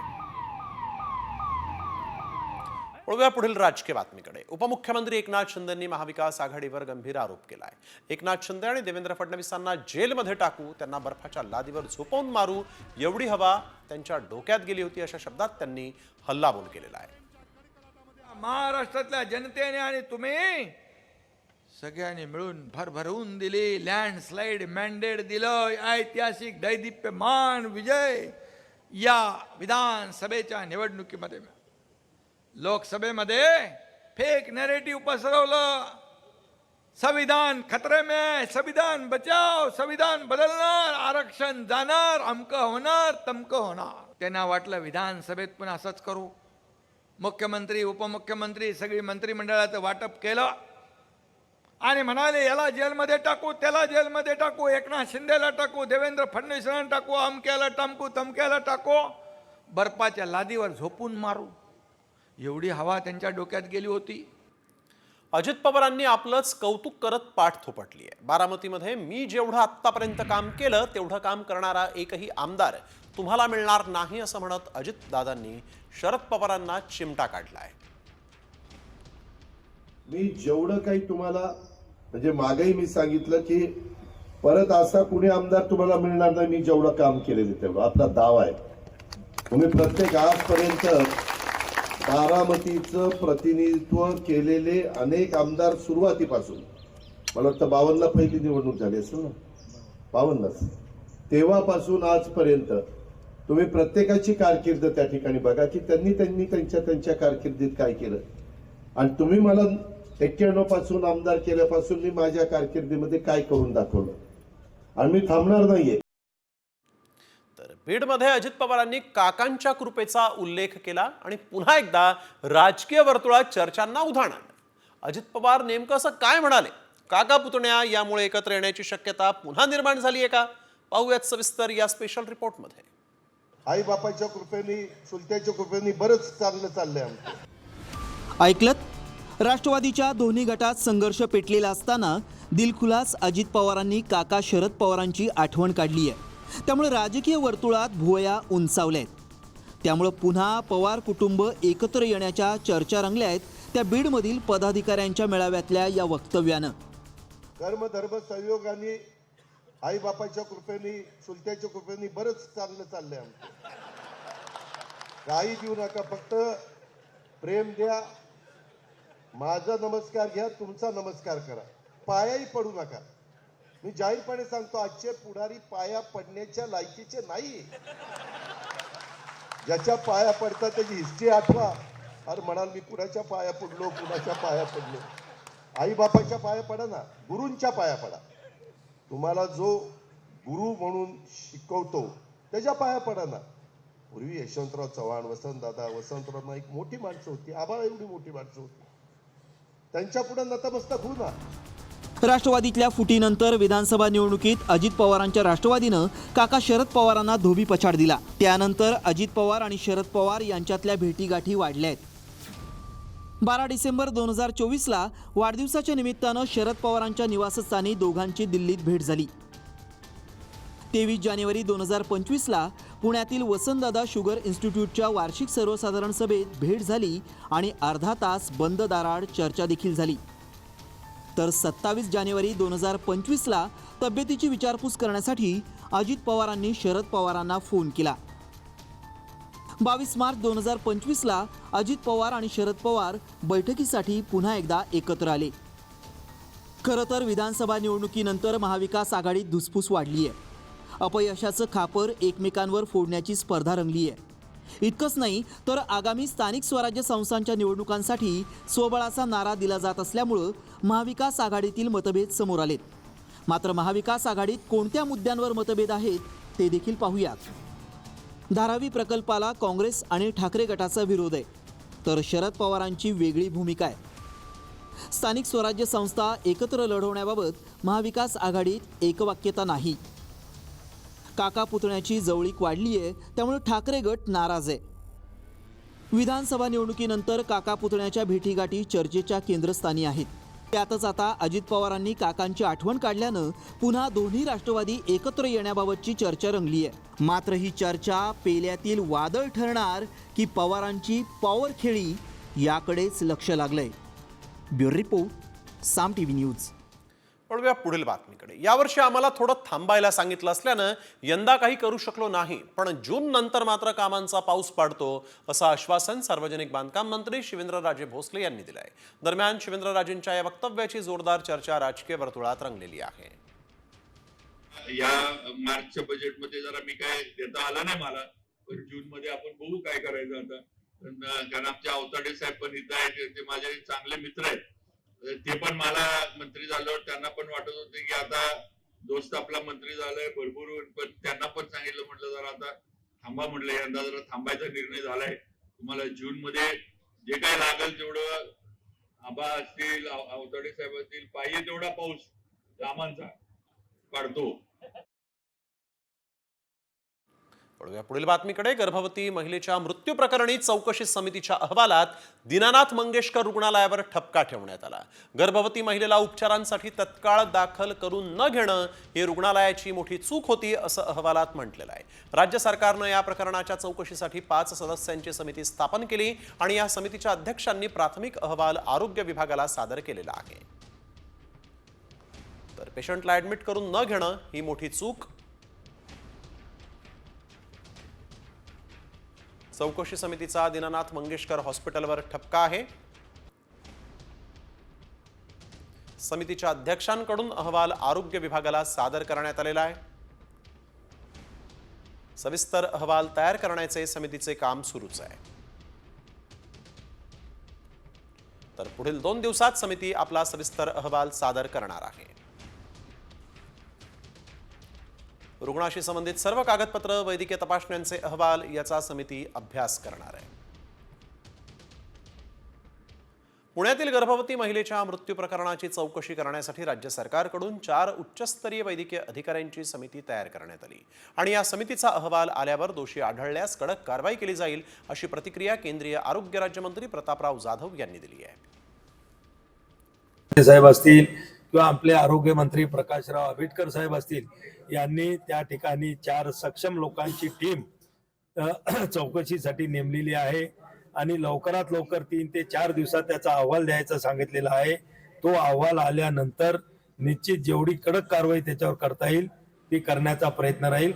वळूया पुढील राजकीय बातमीकडे. उपमुख्यमंत्री एकनाथ शिंदेंनी महाविकास आघाडीवर गंभीर आरोप केला आहे. एकनाथ शिंदे आणि देवेंद्र फडणवीसांना जेलमध्ये टाकू, त्यांना बर्फाच्या लादीवर झोपवून मारू, एवढी हवा त्यांच्या डोक्यात गेली होती अशा शब्दात त्यांनी हल्लाबोल केलेला आहे. महाराष्ट्रातल्या जनतेने आणि तुम्ही सगळ्यांनी मिळून भरभरून दिली, लँडस्लाईड मॅन्डेट दिलं, ऐतिहासिक दैदिप्यमान विजय या विधानसभेच्या निवडणुकीमध्ये. लोकसभेमध्ये फेक नॅरेटिव्ह पसरवलं, संविधान खतरे में, संविधान बचाव, संविधान बदलणार, आरक्षण जाणार, अमकं होणार, तमकं होणार. त्यांना वाटलं विधानसभेत पण असंच करू. मुख्यमंत्री उपमुख्यमंत्री सगळी मंत्रिमंडळाचं वाटप केलं आणि म्हणाले याला जेलमध्ये टाकू, त्याला जेलमध्ये टाकू, एकनाथ शिंदेला टाकू, देवेंद्र फडणवीसांना टाकू, अमक्याला टाकू, तमक्याला टाकू, बर्फाच्या लादीवर झोपून मारू, एवढी हवा त्यांच्या डोक्यात गेली होती. अजित पवारांनी आपलंच कौतुक करत पाठ थोपटली आहे. बारामतीमध्ये मी जेवढं आत्तापर्यंत काम केलं तेवढं काम करणारा एकही आमदार तुम्हाला मिळणार नाही असं म्हणत अजितदादांनी शरद पवारांना चिमटा काढलाय. मी जेवढं काही तुम्हाला म्हणजे मागेही मी सांगितलं की परत असा कुणी आमदार तुम्हाला मिळणार नाही मी जेवढं काम केलेलं तेवढं आपला दावा आहे. तुम्ही प्रत्येक आजपर्यंत बारामतीचं प्रतिनिधित्व केलेले अनेक आमदार सुरुवातीपासून मला वाटतं 52ला पहिली निवडणूक झाली असेल ना, 52लाच, तेव्हापासून आजपर्यंत तुम्ही प्रत्येकाची कारकीर्द त्या ठिकाणी बघा की त्यांनी त्यांच्या कारकिर्दीत काय केलं. आणि तुम्ही मला 91 पासून आमदार केल्यापासून मी माझ्या कारकिर्दीमध्ये काय करून दाखवलं आणि मी थांबणार नाहीये. तर बीडमध्ये अजित पवारांनी काकांच्या कृपेचा उल्लेख केला आणि पुन्हा एकदा राजकीय वर्तुळात चर्चांना उधाण आलं. अजित पवार नेमकं असं काय म्हणाले? काका पुतण्या यामुळे एकत्र येण्याची शक्यता पुन्हा निर्माण झाली आहे का? पाहूयात सविस्तर या स्पेशल रिपोर्टमध्ये. आई बापाच्या कृपेने चुलत्याच्या कृपेने बरंच चांगलं चाललंय आमचं. ऐकलत? राष्ट्रवादीच्या दोन्ही गटात संघर्ष पेटलेला असताना दिलखुलास अजित पवारांनी काका शरद पवारांची आठवण काढली आहे. त्यामुळे राजकीय वर्तुळात भुवया उंचावल्या आहेत. त्यामुळे पुन्हा पवार कुटुंब एकत्र येण्याच्या चर्चा रंगल्या आहेत त्या बीडमधील पदाधिकाऱ्यांच्या मेळाव्यातल्या या वक्तव्यानं. कर्म धर्म संयोगाने आई बापाच्या कृपेने चुलत्याच्या कृपेने बरंच चांगलं चाललंय आमचं. काही देऊ नका, फक्त प्रेम द्या, माझा नमस्कार घ्या, तुमचा नमस्कार करा, पायाही पडू नका. मी जाहीरपणे सांगतो आजचे पुढारी पाया पडण्याच्या लायकीचे नाही. ज्याच्या पाया पडतात त्याची हिस्ट्री आठवा. अरे म्हणाल मी कुणाच्या पाया पडलो, कुणाच्या पाया पडलो. आई बापाच्या पाया पडा ना, गुरूंच्या पाया पडा. तुम्हाला जो गुरु म्हणून शिकवतो त्याच्या पाया पडा ना. पूर्वी यशवंतराव चव्हाण, वसंतराव नाईक मोठी माणसं होती, आबा एवढी मोठी माणसं होती, त्यांच्या पुढे नतमस्तक होऊ ना. राष्ट्रवादीतल्या फुटीनंतर विधानसभा निवडणुकीत अजित पवारांच्या राष्ट्रवादीनं काका शरद पवारांना धोबी पछाड दिला. त्यानंतर अजित पवार आणि शरद पवार यांच्यातल्या भेटीगाठी वाढल्या आहेत. 12 डिसेंबर 2024ला वाढदिवसाच्या निमित्तानं शरद पवारांच्या निवासस्थानी दोघांची दिल्लीत भेट झाली. 23 जानेवारी 2025ला पुण्यातील वसंतदादा शुगर इन्स्टिट्यूटच्या वार्षिक सर्वसाधारण सभेत भेट झाली आणि अर्धा तास बंद दाराआड चर्चा देखील झाली. तर 27 जानेवारी 2025ला तब्येतीची विचारपूस करण्यासाठी अजित पवारांनी शरद पवारांना फोन केला. 22 मार्च 2025ला अजित पवार आणि शरद पवार बैठकीसाठी पुन्हा एकदा एकत्र आले. खरं तर विधानसभा निवडणुकीनंतर महाविकास आघाडीत धुसफूस वाढली आहे. अपयशाचं खापर एकमेकांवर फोडण्याची स्पर्धा रंगली आहे. इतकंच नाही तर आगामी स्थानिक स्वराज्य संस्थांच्या निवडणुकांसाठी स्वबळाचा नारा दिला जात असल्यामुळं महाविकास आघाडीतील मतभेद समोर आलेत. मात्र महाविकास आघाडीत कोणत्या मुद्द्यांवर मतभेद आहेत ते देखील पाहूयात. धारावी प्रकल्पाला काँग्रेस आणि ठाकरे गटाचा विरोध आहे, तर शरद पवारांची वेगळी भूमिका आहे. स्थानिक स्वराज्य संस्था एकत्र लढवण्याबाबत महाविकास आघाडीत एकवाक्यता नाही. काका पुतण्याची जवळीक वाढली आहे, त्यामुळे ठाकरे गट नाराज आहे. विधानसभा निवडणुकीनंतर काका पुतण्याच्या भेटीगाठी चर्चेच्या केंद्रस्थानी आहेत. त्यातच आता अजित पवारांनी काकांची आठवण काढल्यानं पुन्हा दोन्ही राष्ट्रवादी एकत्र येण्याबाबतची चर्चा रंगली आहे. मात्र ही चर्चा पेल्यातील वादळ ठरणार की पवारांची पॉवर खेळी याकडेच लक्ष लागलंय. ब्युरो रिपोर्ट, साम टीव्ही न्यूज. वळूया पुढील बातमीकडे. यावर्षी आम्हाला थोडं थांबायला सांगितलं असल्यानं यंदा काही करू शकलो नाही, पण जून नंतर मात्र कामांचा पाऊस पाडतो असं आश्वासन सार्वजनिक बांधकाम मंत्री शिवेंद्रराजे भोसले यांनी दिलंय. दरम्यान शिवेंद्रराजेंच्या या वक्तव्याची जोरदार चर्चा राजकीय वर्तुळात रंगलेली आहे. या मार्चच्या बजेटमध्ये जरा मी काय देता आला नाही मला, पण जून मध्ये आपण बघू काय करायचं आता. कारण आमचे अवताडे साहेब पण इथं आहेत, ते माझे चांगले मित्र आहेत. ते पण मला मंत्री झाल्यावर त्यांना पण वाटत होते की आता दोस्त आपला मंत्री झालाय भरपूर, पण त्यांना पण सांगितलं, म्हटलं जरा आता थांबा, म्हटलं यंदा जरा थांबायचा निर्णय झालाय. तुम्हाला जून मध्ये जे काय लागेल तेवढं आबा असतील, अवताडे साहेब असतील, पाहिजे तेवढा पाऊस कामांचा पाडतो. वळूया पुढील बातमीकडे. गर्भवती महिलेच्या मृत्यू प्रकरणी चौकशी समितीच्या अहवालात दीनानाथ मंगेशकर रुग्णालयावर ठपका ठेवण्यात आला. गर्भवती महिलेला उपचारांसाठी तत्काळ दाखल करून न घेणं ही रुग्णालयाची मोठी चूक होती असं अहवालात म्हटलेलं आहे. राज्य सरकारनं या प्रकरणाच्या चौकशीसाठी 5 सदस्यांची समिती स्थापन केली आणि या समितीच्या अध्यक्षांनी प्राथमिक अहवाल आरोग्य विभागाला सादर केलेला आहे. तर पेशंटला ऍडमिट करून न घेणं ही मोठी चूक. चौकशी समितीचा दीनानाथ मंगेशकर हॉस्पिटलवर ठपका आहे. समितीच्या अध्यक्षांकडून अहवाल आरोग्य विभागाला सादर करण्यात आलेला आहे. सविस्तर अहवाल तयार करण्याचे समितीचे काम सुरूच आहे. तर पुढील 2 दिवसात समिती आपला सविस्तर अहवाल सादर करणार आहे. रुग्णाशी संबंधित सर्व कागदपत्र, वैद्यकीय तपासण्यांचे अहवाल याचा समिती अभ्यास करणार आहे. पुण्यातील गर्भवती महिलेच्या मृत्यू प्रकरणाची चौकशी करण्यासाठी राज्य सरकारकडून 4 उच्चस्तरीय वैद्यकीय अधिकाऱ्यांची समिती तयार करण्यात आली आणि या समितीचा अहवाल आल्यावर दोषी आढळल्यास कडक कारवाई केली जाईल अशी प्रतिक्रिया केंद्रीय आरोग्य राज्यमंत्री प्रतापराव जाधव यांनी दिली आहे. साहेब असतील किंवा आपले आरोग्य मंत्री प्रकाशराव आंबेडकर साहेब असतील, यांनी त्या ठिकाणी 4 सक्षम लोकांची टीम चौकशीसाठी नेमलेली आहे आणि लवकरात लवकर 3 ते 4 दिवसात त्याचा अहवाल द्यायचा सांगितलेला आहे. तो अहवाल आल्यानंतर निश्चित जेवढी कडक कारवाई त्याच्यावर करता येईल ती करण्याचा प्रयत्न राहील.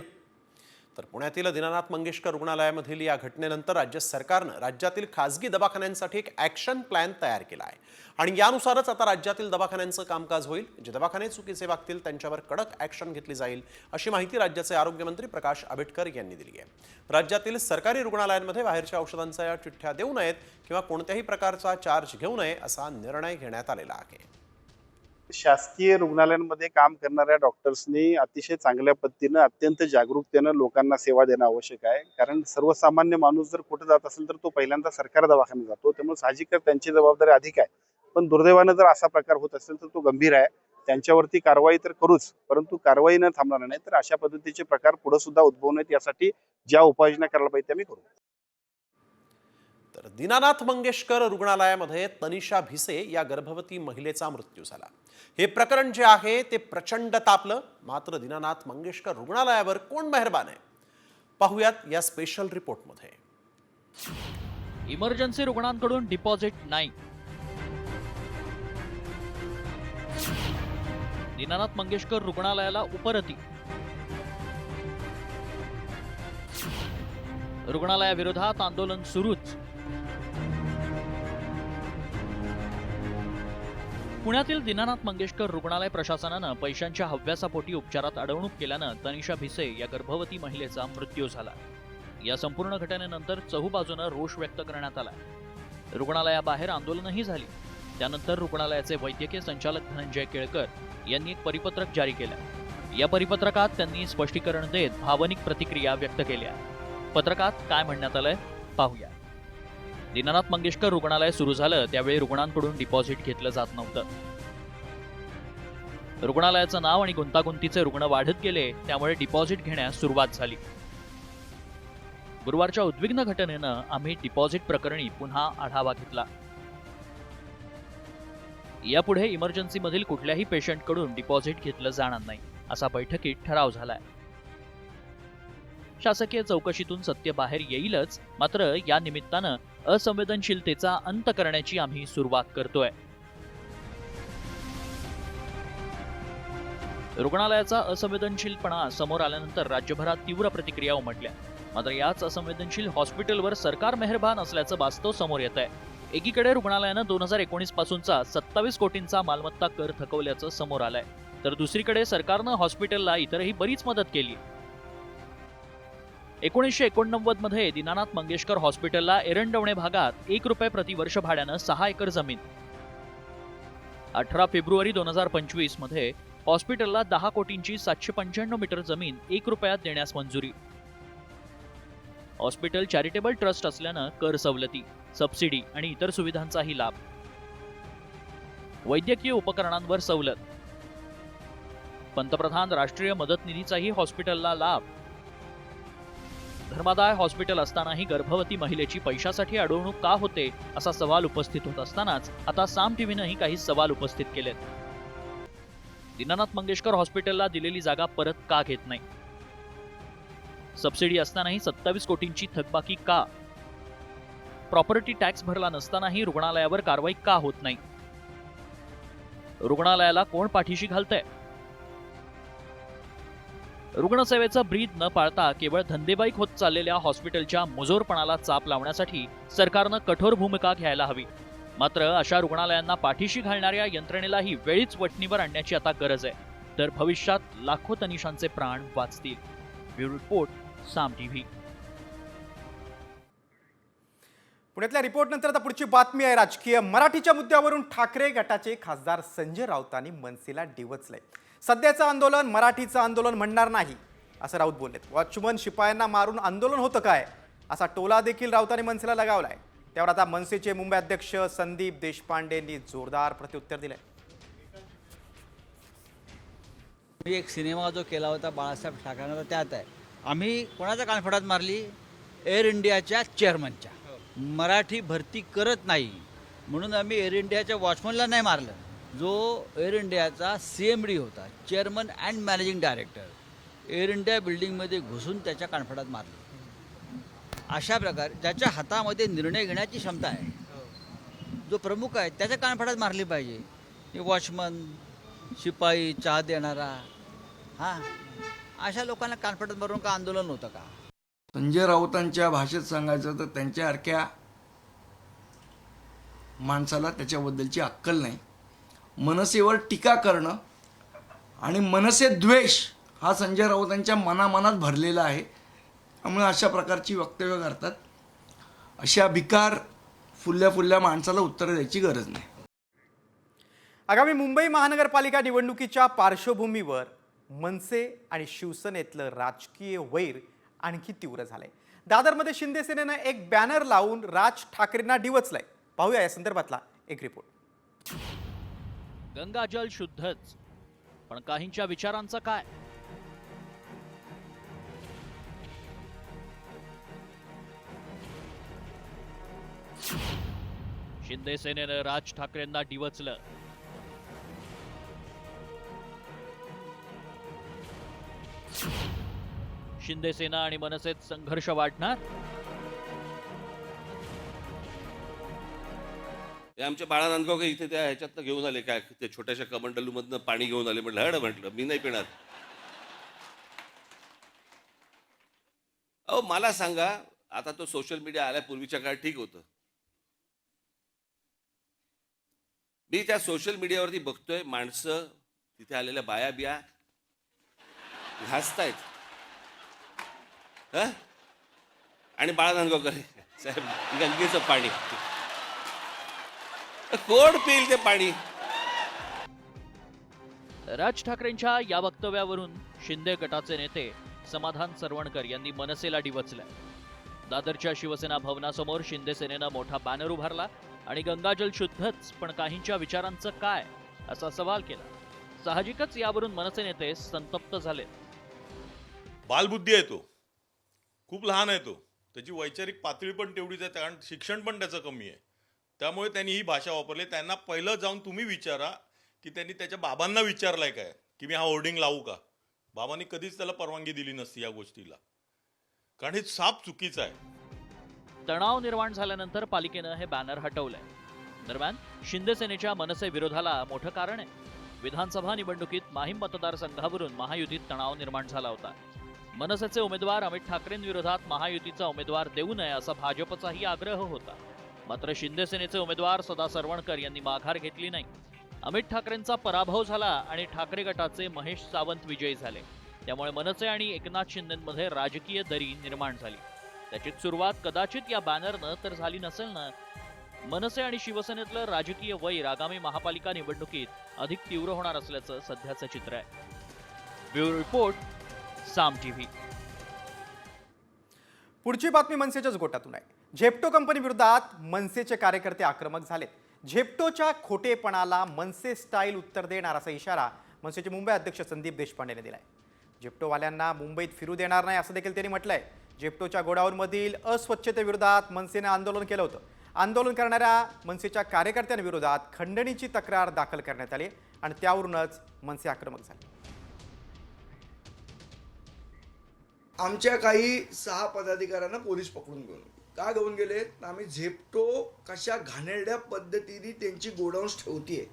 तर पुण्यातील दीनानाथ मंगेशकर रुग्णालयामधील या घटनेनंतर राज्य सरकारनं राज्यातील खासगी दवाखान्यांसाठी एक ॲक्शन प्लॅन तयार केला आहे आणि यानुसारच आता राज्यातील दवाखान्यांचं कामकाज होईल. जे दवाखाने चुकीचे वागतील त्यांच्यावर कडक ॲक्शन घेतली जाईल अशी माहिती राज्याचे आरोग्यमंत्री प्रकाश आंबेडकर यांनी दिली आहे. राज्यातील सरकारी रुग्णालयांमध्ये बाहेरच्या औषधांच्या चिठ्ठ्या देऊ नयेत किंवा कोणत्याही प्रकारचा चार्ज घेऊ नये असा निर्णय घेण्यात आलेला आहे. शासकीय रुग्णालयांमध्ये काम करणाऱ्या डॉक्टर्सनी अतिशय चांगल्या पद्धतीनं अत्यंत जागरूकतेनं लोकांना सेवा देणं आवश्यक आहे. कारण सर्वसामान्य माणूस जर कुठे जात असेल तर तो पहिल्यांदा सरकारी दवाखान्यात जातो, त्यामुळे साहजिकच त्यांची जबाबदारी अधिक आहे. पण दुर्दैवानं जर असा प्रकार होत असेल तर तो गंभीर आहे. त्यांच्यावरती कारवाई तर करूच, परंतु कारवाई न थांबणार नाही तर अशा पद्धतीचे प्रकार पुढे सुद्धा उद्भवू नयेत यासाठी ज्या उपाययोजना करायला पाहिजे त्या मी करू. तर दीनानाथ मंगेशकर रुग्णालयामध्ये तनिषा भिसे या गर्भवती महिलेचा मृत्यू झाला. हे प्रकरण जे आहे ते प्रचंड तापलं. मात्र दीनानाथ मंगेशकर रुग्णालयावर कोण मेहरबान आहे पाहूयात या स्पेशल रिपोर्टमध्ये. इमर्जन्सी रुग्णांकडून डिपॉझिट नाही. दीनानाथ मंगेशकर रुग्णालयाला उपरती. रुग्णालयाविरोधात आंदोलन सुरूच. पुण्यातील दीनानाथ मंगेशकर रुग्णालय प्रशासनानं पैशांच्या हव्यासापोटी उपचारात अडवणूक केल्यानं तनिषा भिसे या गर्भवती महिलेचा मृत्यू झाला. या संपूर्ण घटनेनंतर चहूबाजूनं रोष व्यक्त करण्यात आला. रुग्णालयाबाहेर आंदोलनही झाली. त्यानंतर रुग्णालयाचे वैद्यकीय संचालक धनंजय केळकर यांनी एक परिपत्रक जारी केलं. या परिपत्रकात त्यांनी स्पष्टीकरण देत भावनिक प्रतिक्रिया व्यक्त केल्या. पत्रकात काय म्हणण्यात आलंय पाहूया. दीनानाथ मंगेशकर रुग्णालय सुरू झालं त्यावेळी रुग्णांकडून डिपॉझिट घेतलं जात नव्हतं. रुग्णालयाचं नाव आणि गुंतागुंतीचे रुग्ण वाढत गेले, त्यामुळे डिपॉझिट घेण्यास सुरुवात झाली. गुरुवारच्या उद्विग्न घटनेनं आम्ही डिपॉझिट प्रकरणी पुन्हा आढावा घेतला. यापुढे इमर्जन्सीमधील कुठल्याही पेशंटकडून डिपॉझिट घेतलं जाणार नाही असा बैठकीत ठराव झालाय. शासकीय चौकशीतून सत्य बाहेर येईलच, मात्र या निमित्तानं असंवेदनशीलतेचा अंत करण्याची आम्ही सुरुवात करतोय. रुग्णालयाचा असंवेदनशीलपणा समोर आल्यानंतर राज्यभरात तीव्र प्रतिक्रिया उमटल्या. मात्र याच असंवेदनशील हॉस्पिटलवर सरकार मेहरबान असल्याचं वास्तव समोर येत आहे. एकीकडे रुग्णालयानं 2019 पासूनचा 27 कोटींचा मालमत्ता कर थकवल्याचं समोर आलंय, तर दुसरीकडे सरकारनं हॉस्पिटलला इतरही बरीच मदत केली. 1989 मध्ये दीनानाथ मंगेशकर हॉस्पिटलला एरंडवणे भागात ₹1 प्रतिवर्ष भाड्यानं 6 एकर जमीन. 18 फेब्रुवारी 2025 मध्ये हॉस्पिटलला 10 कोटींची 795 मीटर जमीन ₹1 देण्यास मंजुरी. हॉस्पिटल चॅरिटेबल ट्रस्ट असल्यानं कर सवलती, सबसिडी आणि इतर सुविधांचाही लाभ. वैद्यकीय उपकरणांवर सवलत. पंतप्रधान राष्ट्रीय मदत निधीचाही हॉस्पिटलला लाभ. धर्मादाय हॉस्पिटल असतानाही गर्भवती महिलेची पैशासाठी अडवणूक का होते असा सवाल उपस्थित होत असतानाच आता साम टीव्हीनंही काही सवाल उपस्थित केलेत. दीनानाथ मंगेशकर हॉस्पिटलला दिलेली जागा परत का घेत नाही? सबसिडी असतानाही 27 कोटींची थकबाकी का? प्रॉपर्टी टॅक्स भरला नसतानाही रुग्णालयावर कारवाई का होत नाही? रुग्णालयाला कोण पाठीशी घालतंय? रुग्णसेवेचं ब्रीद न पाळता केवळ धंदेबाईक होत चाललेल्या हॉस्पिटलच्या मुजोरपणाला चाप लावण्यासाठी सरकारनं कठोर भूमिका घ्यायला हवी. मात्र अशा रुग्णालयांना पाठीशी घालणाऱ्या यंत्रणेलाही वेळीच वठणीवर आणण्याची आता गरज आहे, तर भविष्यात लाखो तनिषांचे प्राण वाचतील. ब्युरो रिपोर्ट, साम टीव्ही. पुण्यातल्या रिपोर्टनंतर आता पुढची बातमी आहे राजकीय. मराठीच्या मुद्द्यावरून ठाकरे गटाचे खासदार संजय राऊतांनी मनसेला डिवचलंय. सध्याचं आंदोलन मराठीचं आंदोलन म्हणणार नाही असं राऊत बोललेत. वॉचमन शिपायांना मारून आंदोलन होतं काय असा टोला देखील राऊतांनी मनसेला लगावलाय. त्यावर आता मनसेचे मुंबई अध्यक्ष संदीप देशपांडेंनी जोरदार प्रत्युत्तर दिलंय. मी एक सिनेमा जो केला होता बाळासाहेब ठाकरेंचा, त्यात आहे आम्ही कोणाच्या कानफडात मारली? एअर इंडियाच्या चेअरमनच्या. मराठी भरती करत नाही म्हणून आम्ही एअर इंडियाच्या वॉचमनला नाही मारलं, जो एअर इंडियाचा CMD होता, chairman and managing director. Air India बिल्डिंगमध्ये घुसून त्याच्या कानफडात मारलं. अशा प्रकारे ज्याच्या हातामध्ये निर्णय घेण्याची क्षमता आहे, जो प्रमुख आहे, त्याच्या कानफडात मारली पाहिजे. हे वॉचमन, शिपाई, चहा देणारा, हां, अशा लोकांना कानफडात मारून का आंदोलन होतं का? संजय राऊतांच्या भाषेत सांगायचं तर त्यांच्यासारख्या माणसाला त्याच्याबद्दलची अक्कल नाही. मनसेवर टीका करणं आणि मनसे द्वेष हा संजय राऊतांच्या मनामनात भरलेला आहे. त्यामुळे अशा प्रकारची वक्तव्य करतात. अशा भिकार फुल्ल्या माणसाला उत्तरं द्यायची गरज नाही. आगामी मुंबई महानगरपालिका निवडणुकीच्या पार्श्वभूमीवर मनसे आणि शिवसेनेतलं राजकीय वैर आणखी तीव्र झालंय. दादरमध्ये शिंदे सेनेनं एक बॅनर लावून राज ठाकरेंना डिवचलंय. पाहूया या संदर्भातला एक रिपोर्ट. गंगाजल शुद्धच, पण काहींच्या विचारांचं काय? शिंदे सेनेनं राज ठाकरेंना डिवचलं. शिंदे सेना आणि मनसेत संघर्ष वाढणार. आमच्या बाळा नांदगावकर इथे त्या ह्याच्यातनं घेऊन आले, काय ते छोट्याशा कमंडलूमधनं पाणी घेऊन आले. म्हटलं मी नाही पिणार. अहो मला सांगा, आता तो सोशल मीडिया आल्या, पूर्वीच्या काळात ठीक होतं. मी त्या सोशल मीडियावरती बघतोय माणसं, तिथे आलेल्या बाया बिया घासतायत. आणि बाळा नांदगावकर साहेब, गंगेचं पाणी कोण पिईल ते पाणी? राज ठाकरेंच्या या वक्तव्यावरून शिंदे गटाचे नेते समाधान सरवणकर यांनी मनसेला डिवचलंय. दादरच्या शिवसेना भवनासमोर शिंदे सेनेनं मोठा बॅनर उभारला आणि गंगाजल शुद्धच, पण काहींच्या विचारांचं काय असा सवाल केला. साहजिकच यावरून मनसे नेते संतप्त झाले. बालबुद्धी आहे तो, खूप लहान आहे तो. त्याची वैचारिक पातळी पण तेवढीच आहे, कारण शिक्षण पण त्याचं कमी आहे. त्यामुळे त्यांनी ही भाषा वापरली. त्यांना पहिलं जाऊन तुम्ही विचारा की त्यांनी त्याच्या बाबांना विचारलंय काय की मी हा होर्डिंग लावू का. बाबांनी कधीच त्याला परवानगी दिली नसती या गोष्टीला, कारण हे साफ चुकीचं आहे. तणाव निर्माण झाल्यानंतर पालिकेनं हे बॅनर हटवलंय. दरम्यान शिंदे सेनेच्या मनसे विरोधाला मोठं कारण आहे. विधानसभा निवडणुकीत माहीम मतदारसंघावरून महायुतीत तणाव निर्माण झाला होता. मनसेचे उमेदवार अमित ठाकरेंविरोधात महायुतीचा उमेदवार देऊ नये असा भाजपचाही आग्रह होता. मात्र शिंदे सेनेचे उमेदवार सदा सरवणकर यांनी माघार घेतली नाही. अमित ठाकरेंचा पराभव झाला आणि ठाकरे गटाचे महेश सावंत विजयी झाले. त्यामुळे मनसे आणि एकनाथ शिंदेमध्ये राजकीय दरी निर्माण झाली. त्याची सुरुवात कदाचित या बॅनरनं तर झाली नसेल ना. मनसे आणि शिवसेनेतलं राजकीय वैर आगामी महापालिका निवडणुकीत अधिक तीव्र होणार असल्याचं सध्याचं चित्र आहे. ब्युरो रिपोर्ट, साम टीव्ही. पुढची बातमी मनसेच्याच गोटातून आहे. झेप्टो कंपनी विरोधात मनसेचे कार्यकर्ते आक्रमक झालेत. झेप्टोच्या खोटेपणाला मनसे स्टाईल उत्तर देणार असा इशारा मनसेचे मुंबई अध्यक्ष संदीप देशपांडेने दिलाय. झेप्टोवाल्यांना मुंबईत फिरू देणार नाही असं देखील त्यांनी म्हटलंय. झेप्टोच्या गोडाऊनमधील अस्वच्छतेविरोधात मनसेने आंदोलन केलं होतं. आंदोलन करणाऱ्या मनसेच्या कार्यकर्त्यांविरोधात खंडणीची तक्रार दाखल करण्यात आली आणि त्यावरूनच मनसे आक्रमक झाले. आमच्या काही 6 पदाधिकाऱ्यांना पोलीस पकडून घेऊन गेले. आम्ही झेप्टो कशा घाणेरड्या पद्धतीने त्यांची गोडाऊन्स ठेवतीये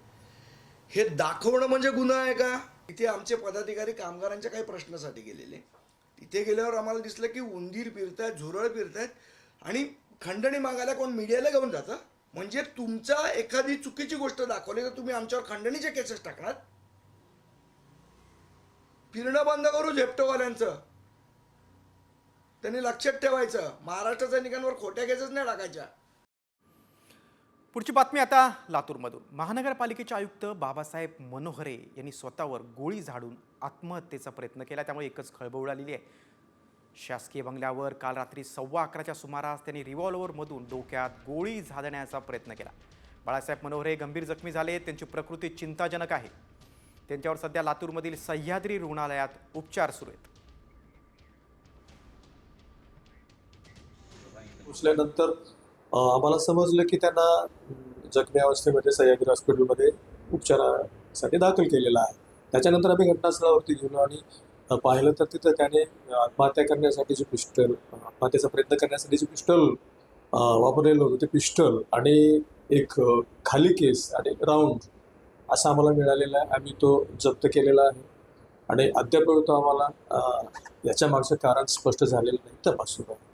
हे दाखवणं म्हणजे गुन्हा आहे का? इथे आमचे पदाधिकारी कामगारांच्या काही प्रश्नासाठी गेलेले. तिथे गेल्यावर आम्हाला दिसलं की उंदीर फिरतायत, झुरळ फिरतायत आणि खंडणी मागायला कोण मीडियाला घेऊन जातं. म्हणजे तुमचा एखादी चुकीची गोष्ट दाखवली तर तुम्ही आमच्यावर खंडणीचे केसेस टाकणार. फिरणं बंद करू झेप्टोवाल्यांचं. त्यांनी लक्षात ठेवायचं, महाराष्ट्र सैनिकांवर खोट्या केसेस नाही टाकायच्या. पुढची बातमी आता लातूरमधून. महानगरपालिकेचे आयुक्त बाबासाहेब मनोहरे यांनी स्वतःवर गोळी झाडून आत्महत्येचा प्रयत्न केला. त्यामुळे एकच खळबळ उडालेली आहे. शासकीय बंगल्यावर काल रात्री 11:15च्या सुमारास त्यांनी रिव्हॉल्व्हरमधून डोक्यात गोळी झाडण्याचा प्रयत्न केला. बाळासाहेब मनोहरे गंभीर जखमी झाले. त्यांची प्रकृती चिंताजनक आहे. त्यांच्यावर सध्या लातूरमधील सह्याद्री रुग्णालयात उपचार सुरू आहेत. पोचल्यानंतर आम्हाला समजलं की त्यांना जखमी अवस्थेमध्ये सह्याद्री हॉस्पिटलमध्ये उपचारासाठी दाखल केलेलं आहे. त्याच्यानंतर आम्ही घटनास्थळावरती गेलो आणि पाहिलं तर तिथं त्याने आत्महत्या करण्यासाठी जे पिस्टल, आत्महत्येचा प्रयत्न करण्यासाठी जे पिस्टल वापरलेलं होतं ते पिस्टल आणि एक खाली केस आणि राऊंड असं आम्हाला मिळालेलं आहे. आम्ही तो जप्त केलेला आहे आणि अद्याप आम्हाला याच्या मागचं कारण स्पष्ट झालेलं नाही, तपासून आहे.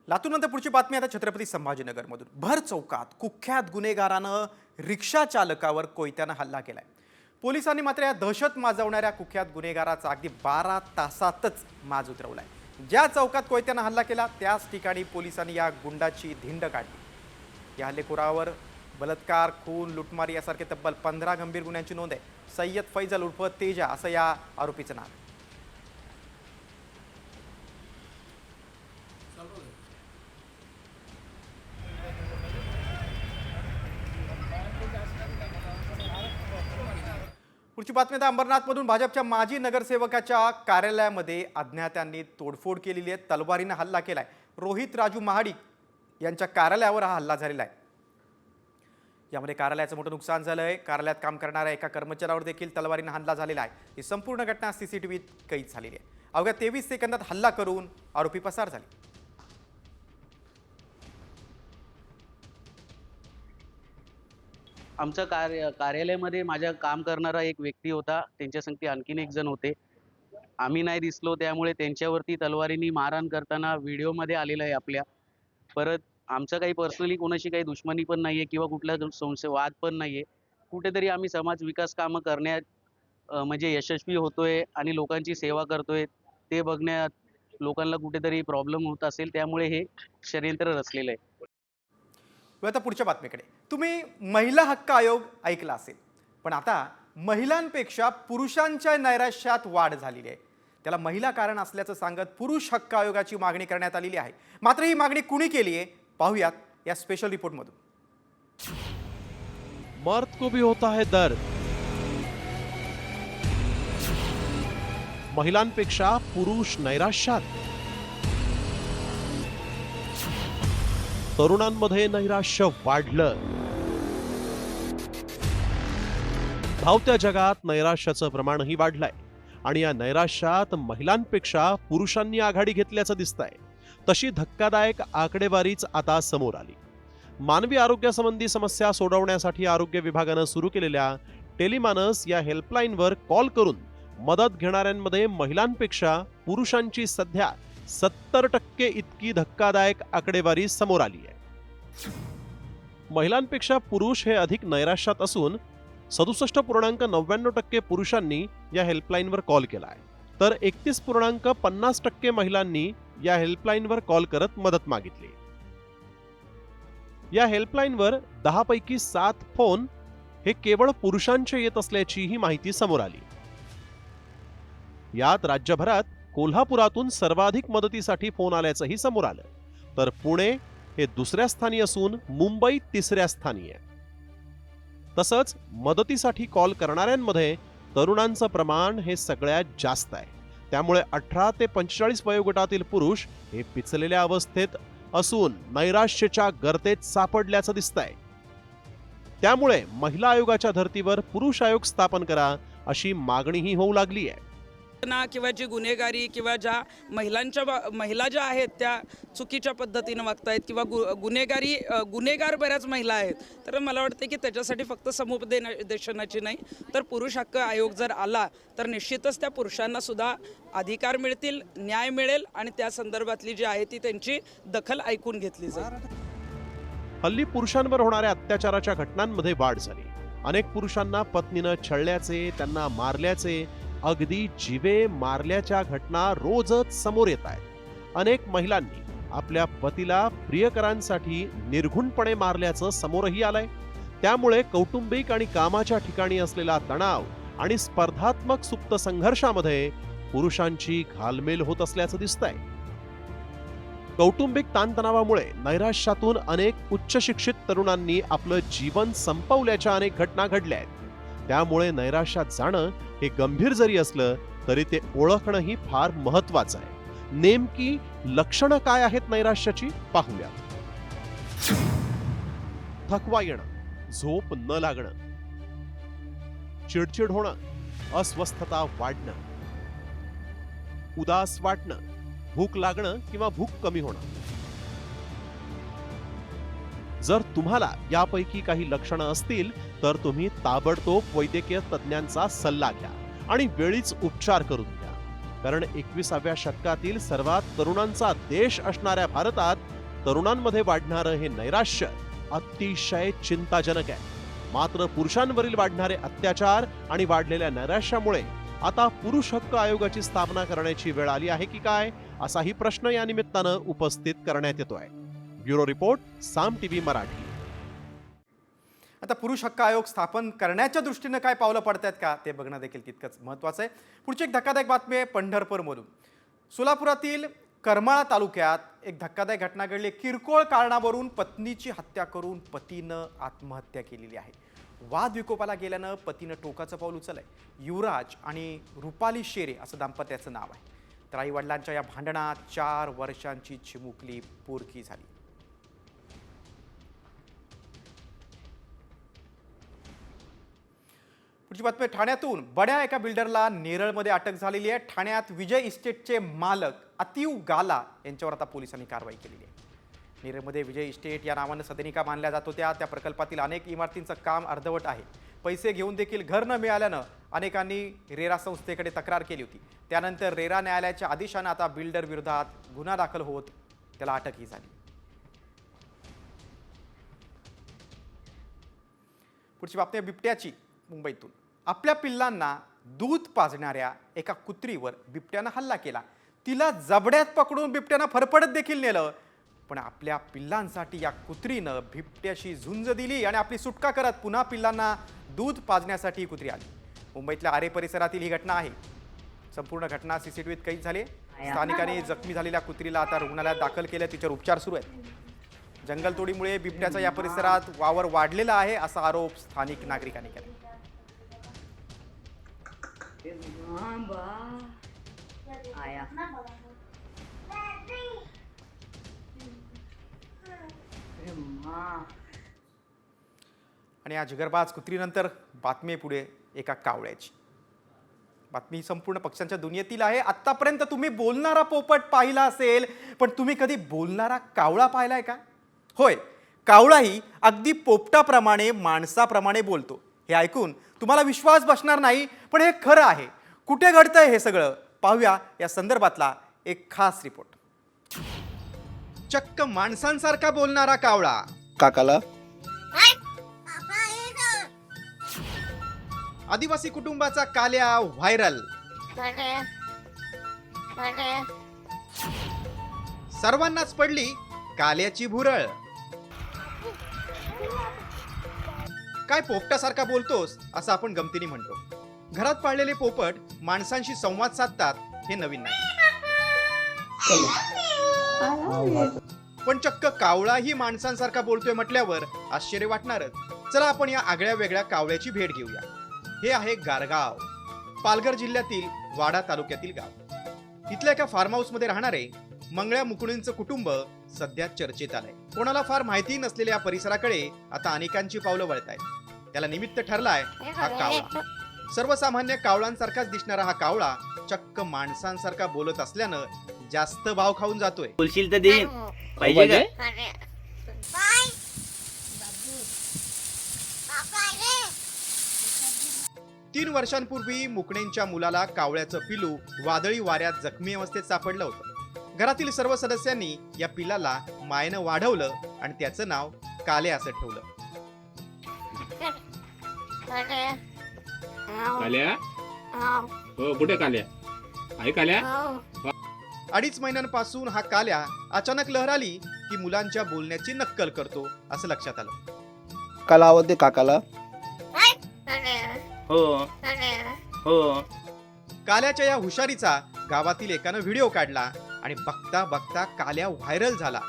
लातूरनंतर पुढची बातमी आता छत्रपती संभाजीनगरमधून. भर चौकात कुख्यात गुन्हेगारानं रिक्षा चालकावर कोयत्यानं हल्ला केलाय. पोलिसांनी मात्र या दहशत माजवणाऱ्या कुख्यात गुन्हेगाराचा अगदी 12 तासातच माज उतरवलाय. ज्या चौकात कोयत्यानं हल्ला केला त्याच ठिकाणी पोलिसांनी या गुंडाची धिंड काढली. या हल्लेखोरावर बलात्कार, खून, लुटमारी यासारखे तब्बल 15 गंभीर गुन्ह्यांची नोंद आहे. सय्यद फैजल उर्फ तेजा असं या आरोपीचं नाव. पुढची बातमी आता अंबरनाथमधून. भाजपच्या माजी नगरसेवकाच्या कार्यालयामध्ये अज्ञातांनी तोडफोड केलेली आहे. तलवारीनं हल्ला केलाय. रोहित राजू महाडिक यांच्या कार्यालयावर हा हल्ला झालेला आहे. यामध्ये कार्यालयाचं मोठं नुकसान झालंय. कार्यालयात काम करणाऱ्या एका कर्मचाऱ्यावर देखील तलवारीनं हल्ला झालेला आहे. ही संपूर्ण घटना CCTVत कैद झालेली आहे. अवघ्या 23 सेकंदात हल्ला करून आरोपी पसार झाले. आमचं कार्यालयामध्ये माझ्या काम करणारा एक व्यक्ती होता. त्यांच्या संगती आणखीन एक जण होते. आम्ही नाही दिसलो त्यामुळे त्यांच्यावरती तलवारीने मारहाण करताना व्हिडिओमध्ये आलेलं आहे आपल्या. परत आमचं काही पर्सनली कोणाशी काही दुश्मनी पण नाही आहे किंवा कुठला वाद पण नाही आहे. कुठेतरी आम्ही समाज विकास कामं करण्यात म्हणजे यशस्वी होतोय आणि लोकांची सेवा करतोय ते बघण्यात लोकांना कुठेतरी प्रॉब्लेम होत असेल, त्यामुळे हे षडयंत्र रचलेलं आहे. आता पुढच्या बातमीकडे. तुम्ही महिला हक्क आयोग ऐकला असेल, पण आता महिलांपेक्षा पुरुषांच्या नैराश्यात वाढ झालेली आहे. त्याला महिला कारण असल्याचं सांगत पुरुष हक्क आयोगाची मागणी करण्यात आलेली आहे. मात्र ही मागणी कुणी केली आहे पाहूयात या स्पेशल रिपोर्टमधून. मर्द को भी होता है दर्द. महिलांपेक्षा पुरुष नैराश्यात. तरुणांमध्ये नैराश्य वाढलं. धावत्या जगात नैराश्याचं प्रमाणही वाढलंय आणि या नैराश्यात महिलांपेक्षा पुरुषांनी आघाडी घेतल्याचं दिसतंय. तशी धक्कादायक आकडेवारीच आता समोर आली. मानवी आरोग्यासंबंधी समस्या सोडवण्यासाठी आरोग्य विभागानं सुरू केलेल्या टेलिमानस या हेल्पलाईनवर कॉल करून मदत घेणाऱ्यांमध्ये महिलांपेक्षा पुरुषांची सध्या 70% इतकी धक्कादायक आकडेवारी समोर आली आहे. महिलांपेक्षा पुरुष हे अधिक नैराश्यात असून 67.99% पुरुषांनी या हेल्पलाईनवर कॉल केला आहे, तर 31.50% महिलांनी या हेल्पलाईनवर कॉल करत मदत मागितली. या हेल्पलाईनवर 10 पैकी 7 फोन हे केवळ पुरुषांचे येत असल्याचीही माहिती समोर आली. यात राज्यभरात कोल्हापुरातून सर्वाधिक मदतीसाठी फोन आल्याचंही समोर आलं, तर पुणे हे दुसऱ्या स्थानी असून मुंबई तिसऱ्या स्थानी आहे. तसंच मदतीसाठी कॉल करणाऱ्यांमध्ये तरुणांचं प्रमाण हे सगळ्यात जास्त आहे. त्यामुळे 18 ते 45 वयोगटातील पुरुष हे पिचलेल्या अवस्थेत असून नैराश्याच्या गर्तेत सापडल्याचं दिसतंय. त्यामुळे महिला आयोगाच्या धर्तीवर पुरुष आयोग स्थापन करा अशी मागणीही होऊ लागली आहे. किंवा जी गुन्हेगारी किंवा ज्या महिला ज्या आहेत त्या चुकीच्या पद्धतीनं वागतायत किंवा गुन्हेगार बऱ्याच महिला आहेत, तर मला वाटतं की त्याच्यासाठी फक्त समुपदेशनाची नाही तर पुरुष हक्क आयोग जर आला तर निश्चितच त्या पुरुषांना सुद्धा अधिकार मिळतील, न्याय मिळेल आणि त्या संदर्भातली जी आहे ती त्यांची दखल ऐकून घेतली जाईल. हल्ली पुरुषांवर होणाऱ्या अत्याचाराच्या घटनांमध्ये वाढ झाली. अनेक पुरुषांना पत्नीनं छळल्याचे, त्यांना मारल्याचे, अगदी जीवे मारल्याच्या घटना रोजच समोर येत आहेत. अनेक महिलांनी आपल्या पतीला प्रियकरांसाठी निर्घुणपणे मारल्याचं समोरही आलंय. त्यामुळे कौटुंबिक आणि कामाच्या ठिकाणी असलेला तणाव आणि स्पर्धात्मक सुप्त संघर्षामध्ये पुरुषांची घालमेल होत असल्याचं दिसतंय. कौटुंबिक ताणतणावामुळे नैराश्यातून अनेक उच्च शिक्षित तरुणांनी आपलं जीवन संपवल्याच्या अनेक घटना घडल्या आहेत. त्यामुळे नैराश्यात जाणं हे गंभीर जरी असलं तरी ते ओळखणंही फार महत्वाचं आहे. नेमकी लक्षणं काय आहेत नैराश्याची पाहूया. थकवा येणं, झोप न लागणं, चिडचिड होणं, अस्वस्थता वाढणं, उदास वाटणं, भूक लागणं किंवा भूक कमी होणं. जर तुम्हाला यापैकी काही लक्षणं असतील तर तुम्ही ताबडतोब वैद्यकीय तज्ञांचा सल्ला घ्या आणि वेळीच उपचार करून घ्या. कारण 21व्या शतकातील सर्वात तरुणांचा देश असणाऱ्या भारतात तरुणांमध्ये वाढणारं हे नैराश्य अतिशय चिंताजनक आहे. मात्र पुरुषांवरील वाढणारे अत्याचार आणि वाढलेल्या नैराश्यामुळे आता पुरुष हक्क आयोगाची स्थापना करण्याची वेळ आली आहे की काय, असाही प्रश्न या निमित्तानं उपस्थित करण्यात येतोय. ब्युरो रिपोर्ट, साम टीव्ही मराठी. आता पुरुष हक्क आयोग स्थापन करण्याच्या दृष्टीनं काय पावलं पडतात का ते बघणं देखील तितकंच महत्त्वाचं आहे. पुढची एक धक्कादायक बातमी आहे पंढरपूरमधून. सोलापुरातील करमाळा तालुक्यात एक धक्कादायक घटना घडली. किरकोळ कारणावरून पत्नीची हत्या करून पतीनं आत्महत्या केलेली आहे. वाद विकोपाला गेल्यानं पतीनं टोकाचं पाऊल उचललंय. युवराज आणि रुपाली शेरे असं दाम्पत्याचं नाव आहे. तर आई वडिलांच्या या भांडणात 4 वर्षांची चिमुकली पोरकी झाली. पुढची बातमी ठाण्यातून. बड्या एका बिल्डरला नेरळमध्ये अटक झालेली आहे. ठाण्यात विजय इस्टेटचे मालक अतिव गाला यांच्यावर आता पोलिसांनी कारवाई केलेली आहे. नेरळमध्ये विजय इस्टेट या नावानं सदनिका मानल्या जात होत्या. त्या प्रकल्पातील अनेक इमारतींचं काम अर्धवट आहे. पैसे घेऊन देखील घर न मिळाल्यानं अनेकांनी रेरा संस्थेकडे तक्रार केली होती. त्यानंतर रेरा न्यायालयाच्या आदेशानं आता बिल्डर विरोधात गुन्हा दाखल होत त्याला अटकही झाली. पुढची बातमी बिबट्याची मुंबईतून. आपल्या पिल्लांना दूध पाजणाऱ्या एका कुत्रीवर बिबट्यानं हल्ला केला. तिला जबड्यात पकडून बिबट्यानं फरफडत देखील नेलं. पण आपल्या पिल्लांसाठी या कुत्रीनं बिबट्याशी झुंज दिली आणि आपली सुटका करत पुन्हा पिल्लांना दूध पाजण्यासाठी कुत्री आली. मुंबईतल्या आरे परिसरातील ही घटना आहे. संपूर्ण घटना सीसीटीव्हीत कैद झाली. स्थानिकांनी जखमी झालेल्या कुत्रीला आता रुग्णालयात दाखल केलं. तिच्यावर उपचार सुरू आहेत. जंगलतोडीमुळे बिबट्याचा या परिसरात वावर वाढलेला आहे असा आरोप स्थानिक नागरिकांनी केला. आणि या जिगरबाज कुत्रीनंतर बातमी आहे पुढे एका कावळ्याची. बातमी ही संपूर्ण पक्ष्यांच्या दुनियेतील आहे. आतापर्यंत तुम्ही बोलणारा पोपट पाहिला असेल, पण तुम्ही कधी बोलणारा कावळा पाहिलाय का? होय, कावळाही अगदी पोपटाप्रमाणे माणसाप्रमाणे बोलतो. हे ऐकून तुम्हाला विश्वास बसणार नाही, पण हे खरं आहे. कुठे घडतंय हे सगळं पाहूया या संदर्भातला एक खास रिपोर्ट. चक्क माणसांसारखा बोलणारा कावळा. काकाला आदिवासी कुटुंबाचा काल्या व्हायरल. सर्वांनाच पडली काल्याची भुरळ. काय पोपटासारखा बोलतोस असं आपण गमतीने म्हणतो. घरात पाळलेले पोपट माणसांशी संवाद साधतात हे नवीन नाही, पण चक्क कावळाही माणसांसारखा बोलतोय म्हटल्यावर आश्चर्य वाटणारच. चला आपण या आगळ्या वेगळ्या कावळ्याची भेट घेऊया. हे आहे गारगाव, पालघर जिल्ह्यातील वाडा तालुक्यातील गाव. इथल्या एका फार्म हाऊस मध्ये राहणारे मंगळ्या मुकुणींचं कुटुंब सध्या चर्चेत आलंय. कोणाला फार माहिती नसलेल्या या परिसराकडे आता अनेकांची पावलं वळतायत. त्याला निमित्त ठरलाय हा कावळा. सर्वसामान्य कावळांसारखाच दिसणारा हा कावळा चक्क माणसांसारखा बोलत असल्यानं जास्त भाव खाऊन जातोय. बोलशील तर दे पाहिजे का? 3 वर्षांपूर्वी मुकणेंच्या मुलाला कावळ्याचं पिलू वादळी वाऱ्यात जखमी अवस्थेत सापडलं होतं. घरातील सर्व सदस्यांनी या पिलाला मायेनं वाढवलं आणि त्याचं नाव काले असं ठेवलं. काल्या हो कुठे काल्या आहे काल्या? 2.5 महिन्यांपासून हा काल्या अचानक लहराली की मुलांच्या बोलण्याची नक्कल करतो असं लक्षात आलं. काला आवडते काकाला? हो हो. काल्याच्या या हुशारीचा गावातील एकानं व्हिडिओ काढला आणि बघता बघता काल्या व्हायरल झाला.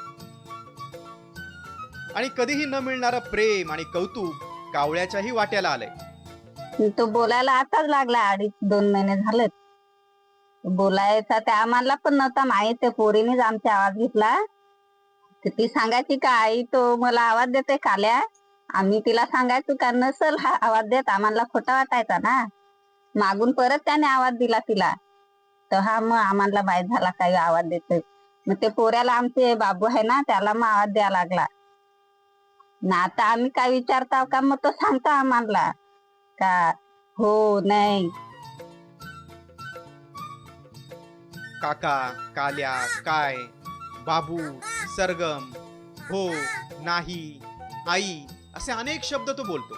आणि कधीही न मिळणारं प्रेम आणि कौतुक कावळ्याच्याही वाट्याला आलंय. तो बोलायला आताच लागला, 2.5 महिने झालेत. बोलायचा ते आम्हाला पण नव्हता माहित. त्या पोरीनेच आमचा आवाज घेतला. ती सांगायची का आई तो मला आवाज देते काल्या. आम्ही तिला सांगायचो का नसल हा आवाज देत, आम्हाला खोटा वाटायचा ना. मागून परत त्याने आवाज दिला तिला, तर हा मग आम्हाला माहित झाला काही आवाज देतोय. मग ते पोऱ्याला आमचे बाबू आहे ना त्याला मग आवाज द्यायला लागला ना. आता आम्ही काय विचारता का मग तो सांगता आम्हाला का हो नाही. काका, काल्या, काय, बाबू, सरगम, हो, नाही, आई असे अनेक शब्द तो बोलतो.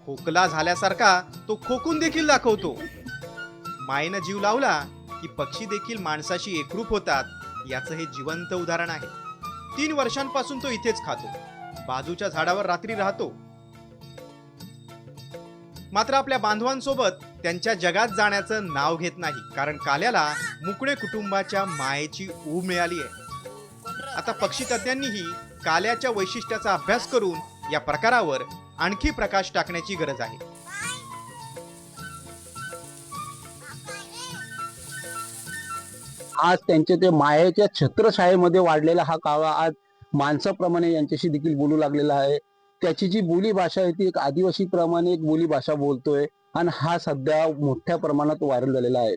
खोकला झाल्यासारखा तो खोकून देखील दाखवतो. मायेनं जीव लावला की पक्षी देखील माणसाशी एकरूप होतात याचं हे जिवंत उदाहरण आहे. 3 वर्षांपासून तो इथेच खातो, बाजूच्या झाडावर रात्री राहतो. मात्र आपल्या बांधवांसोबत त्यांच्या जगात जाण्याचं नाव घेत नाही, कारण काल्याला मुकणे कुटुंबाच्या मायेची ऊब मिळाली आहे. आता पक्षी तज्ञांनीही काल्याच्या वैशिष्ट्याचा अभ्यास करून या प्रकारावर आणखी प्रकाश टाकण्याची गरज आहे. आज त्यांचे ते मायेच्या छत्रछायेमध्ये वाढलेला हा कावळा आज माणसाप्रमाणे यांच्याशी देखील बोलू लागलेला आहे. त्याची जी बोली भाषा आहे ती एक आदिवासी प्रमाणे एक बोली भाषा बोलतोय आणि हा सध्या मोठ्या प्रमाणात व्हायरल झालेला आहे.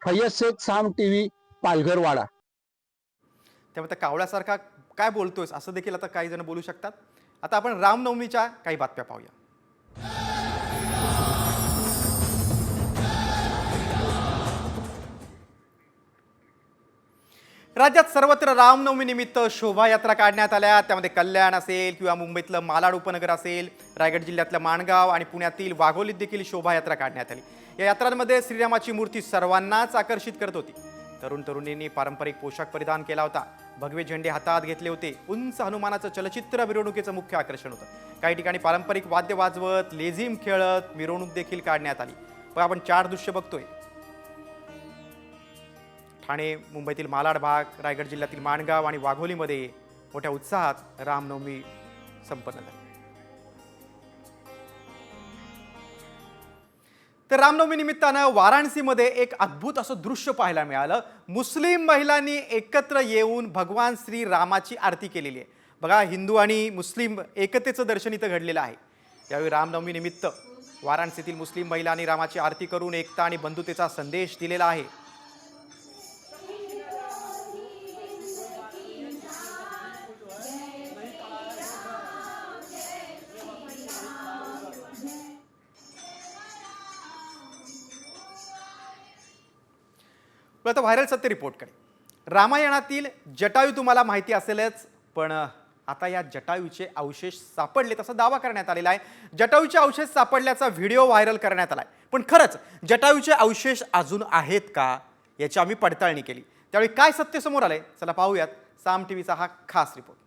फैयद शेख, साम टीव्ही, पालघर, वाडा. त्यामुळे कावळ्यासारखा काय बोलतोयस असं देखील आता काही जण बोलू शकतात. आता आपण रामनवमीच्या काही बातम्या पाहूया. राज्यात सर्वत्र रामनवमी निमित्त शोभायात्रा काढण्यात आल्या. त्यामध्ये कल्याण असेल किंवा मुंबईतलं मालाड उपनगर असेल, रायगड जिल्ह्यातलं माणगाव आणि पुण्यातील वाघोलीत देखील शोभायात्रा काढण्यात आली. या यात्रांमध्ये श्रीरामाची मूर्ती सर्वांनाच आकर्षित करत होती. तरुण तरुणींनी पारंपरिक पोशाख परिधान केला होता, भगवे झेंडे हातात घेतले होते. उंच हनुमानाचं चलचित्र मिरवणुकीचं मुख्य आकर्षण होतं. काही ठिकाणी पारंपरिक वाद्य वाजवत लेझिम खेळत मिरवणूक देखील काढण्यात आली. पण आपण 4 दृश्य बघतोय. ठाणे, मुंबईतील मालाड भाग, रायगड जिल्ह्यातील माणगाव आणि वाघोलीमध्ये मोठ्या उत्साहात रामनवमी संपन्न झाली. तर रामनवमी निमित्तानं वाराणसीमध्ये एक अद्भुत असं दृश्य पाहायला मिळालं. मुस्लिम महिलांनी एकत्र येऊन भगवान श्री रामाची आरती केलेली आहे. बघा, हिंदू आणि मुस्लिम एकतेचं दर्शन इथं घडलेलं आहे. यावेळी रामनवमी निमित्त वाराणसीतील मुस्लिम महिलांनी रामाची आरती करून एकता आणि बंधुतेचा संदेश दिलेला आहे. आता व्हायरल सत्य रिपोर्टकडे. रामायणातील जटायू तुम्हाला माहिती असेलच, पण आता या जटायूचे अवशेष सापडले तसा दावा करण्यात आलेला आहे. जटायूचे अवशेष सापडल्याचा व्हिडिओ व्हायरल करण्यात आलाय. पण खरंच जटायूचे अवशेष अजून आहेत का याची आम्ही पडताळणी केली. त्यावेळी काय सत्य समोर आलंय चला पाहूयात. साम टीव्हीचा हा खास रिपोर्ट.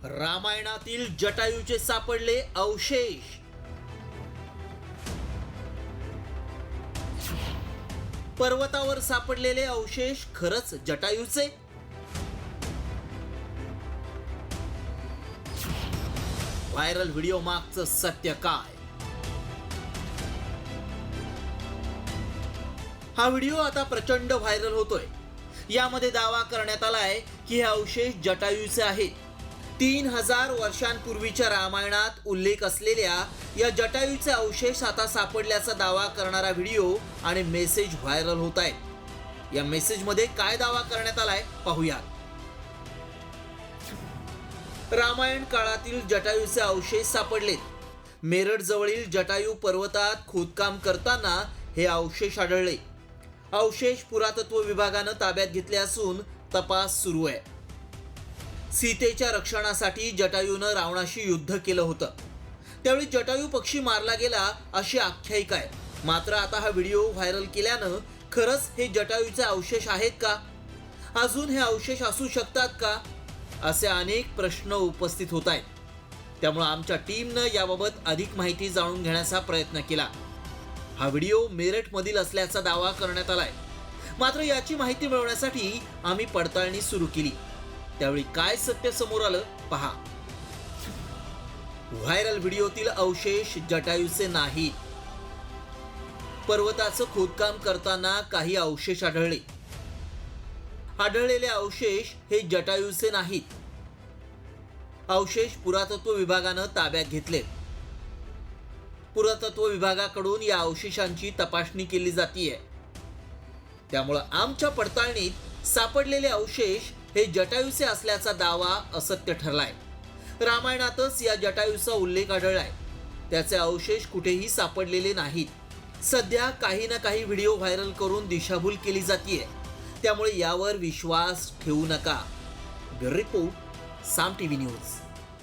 रामायणातील जटायूचे सापडले अवशेष. पर्वतावर सापडलेले अवशेष खरंच जटायूचे? व्हायरल व्हिडिओ मागचं सत्य काय? हा व्हिडिओ आता प्रचंड व्हायरल होतोय. यामध्ये दावा करण्यात आलाय की हे अवशेष जटायूचे आहेत. 3000 वर्षांपूर्वीच्या रामायणात उल्लेख असलेल्या या जटायूचे अवशेष आता सापडल्याचा दावा करणारा व्हिडिओ आणि मेसेज व्हायरल होत आहे. या मेसेजमध्ये काय दावा करण्यात आलाय पाहूया. रामायण काळातील जटायूचे अवशेष सापडलेत. मेरठ जवळील जटायू पर्वतात खोदकाम करताना हे अवशेष आढळले. अवशेष पुरातत्व विभागानं ताब्यात घेतले असून तपास सुरू आहे. सीतेच्या रक्षणासाठी जटायूनं रावणाशी युद्ध केलं होतं. त्यावेळी जटायू पक्षी मारला गेला अशी आख्यायिका आहे. मात्र आता हा व्हिडिओ व्हायरल केल्यानं खरंच हे जटायूचे अवशेष आहेत का? अजून हे अवशेष असू शकतात का? असे अनेक प्रश्न उपस्थित होत आहेत. त्यामुळे आमच्या टीमनं याबाबत अधिक माहिती जाणून घेण्याचा प्रयत्न केला. हा व्हिडिओ मेरठमधील असल्याचा दावा करण्यात आलाय. मात्र याची माहिती मिळवण्यासाठी आम्ही पडताळणी सुरू केली. त्यावेळी काय सत्य समोर आलं पहा. व्हायरल व्हिडिओतील अवशेष जटायूचे नाहीत. पर्वताचं खोदकाम करताना काही अवशेष आढळले. आढळलेले अवशेष हे जटायूचे नाहीत. अवशेष पुरातत्व विभागानं ताब्यात घेतले. पुरातत्व विभागाकडून या अवशेषांची तपासणी केली जातीये. त्यामुळे आमच्या पडताळणीत सापडलेले अवशेष हे जटायूचे असल्याचा दावा असत्य ठरलाय. रामायणातच या जटायूचा उल्लेख आढळलाय. त्याचे अवशेष कुठेही सापडलेले नाहीत. सध्या काही ना काही व्हिडिओ व्हायरल करून दिशाभूल केली जातीये. त्यामुळे यावर विश्वास ठेवू नका. ब्युरो रिपोर्ट, साम टीव्ही न्यूज.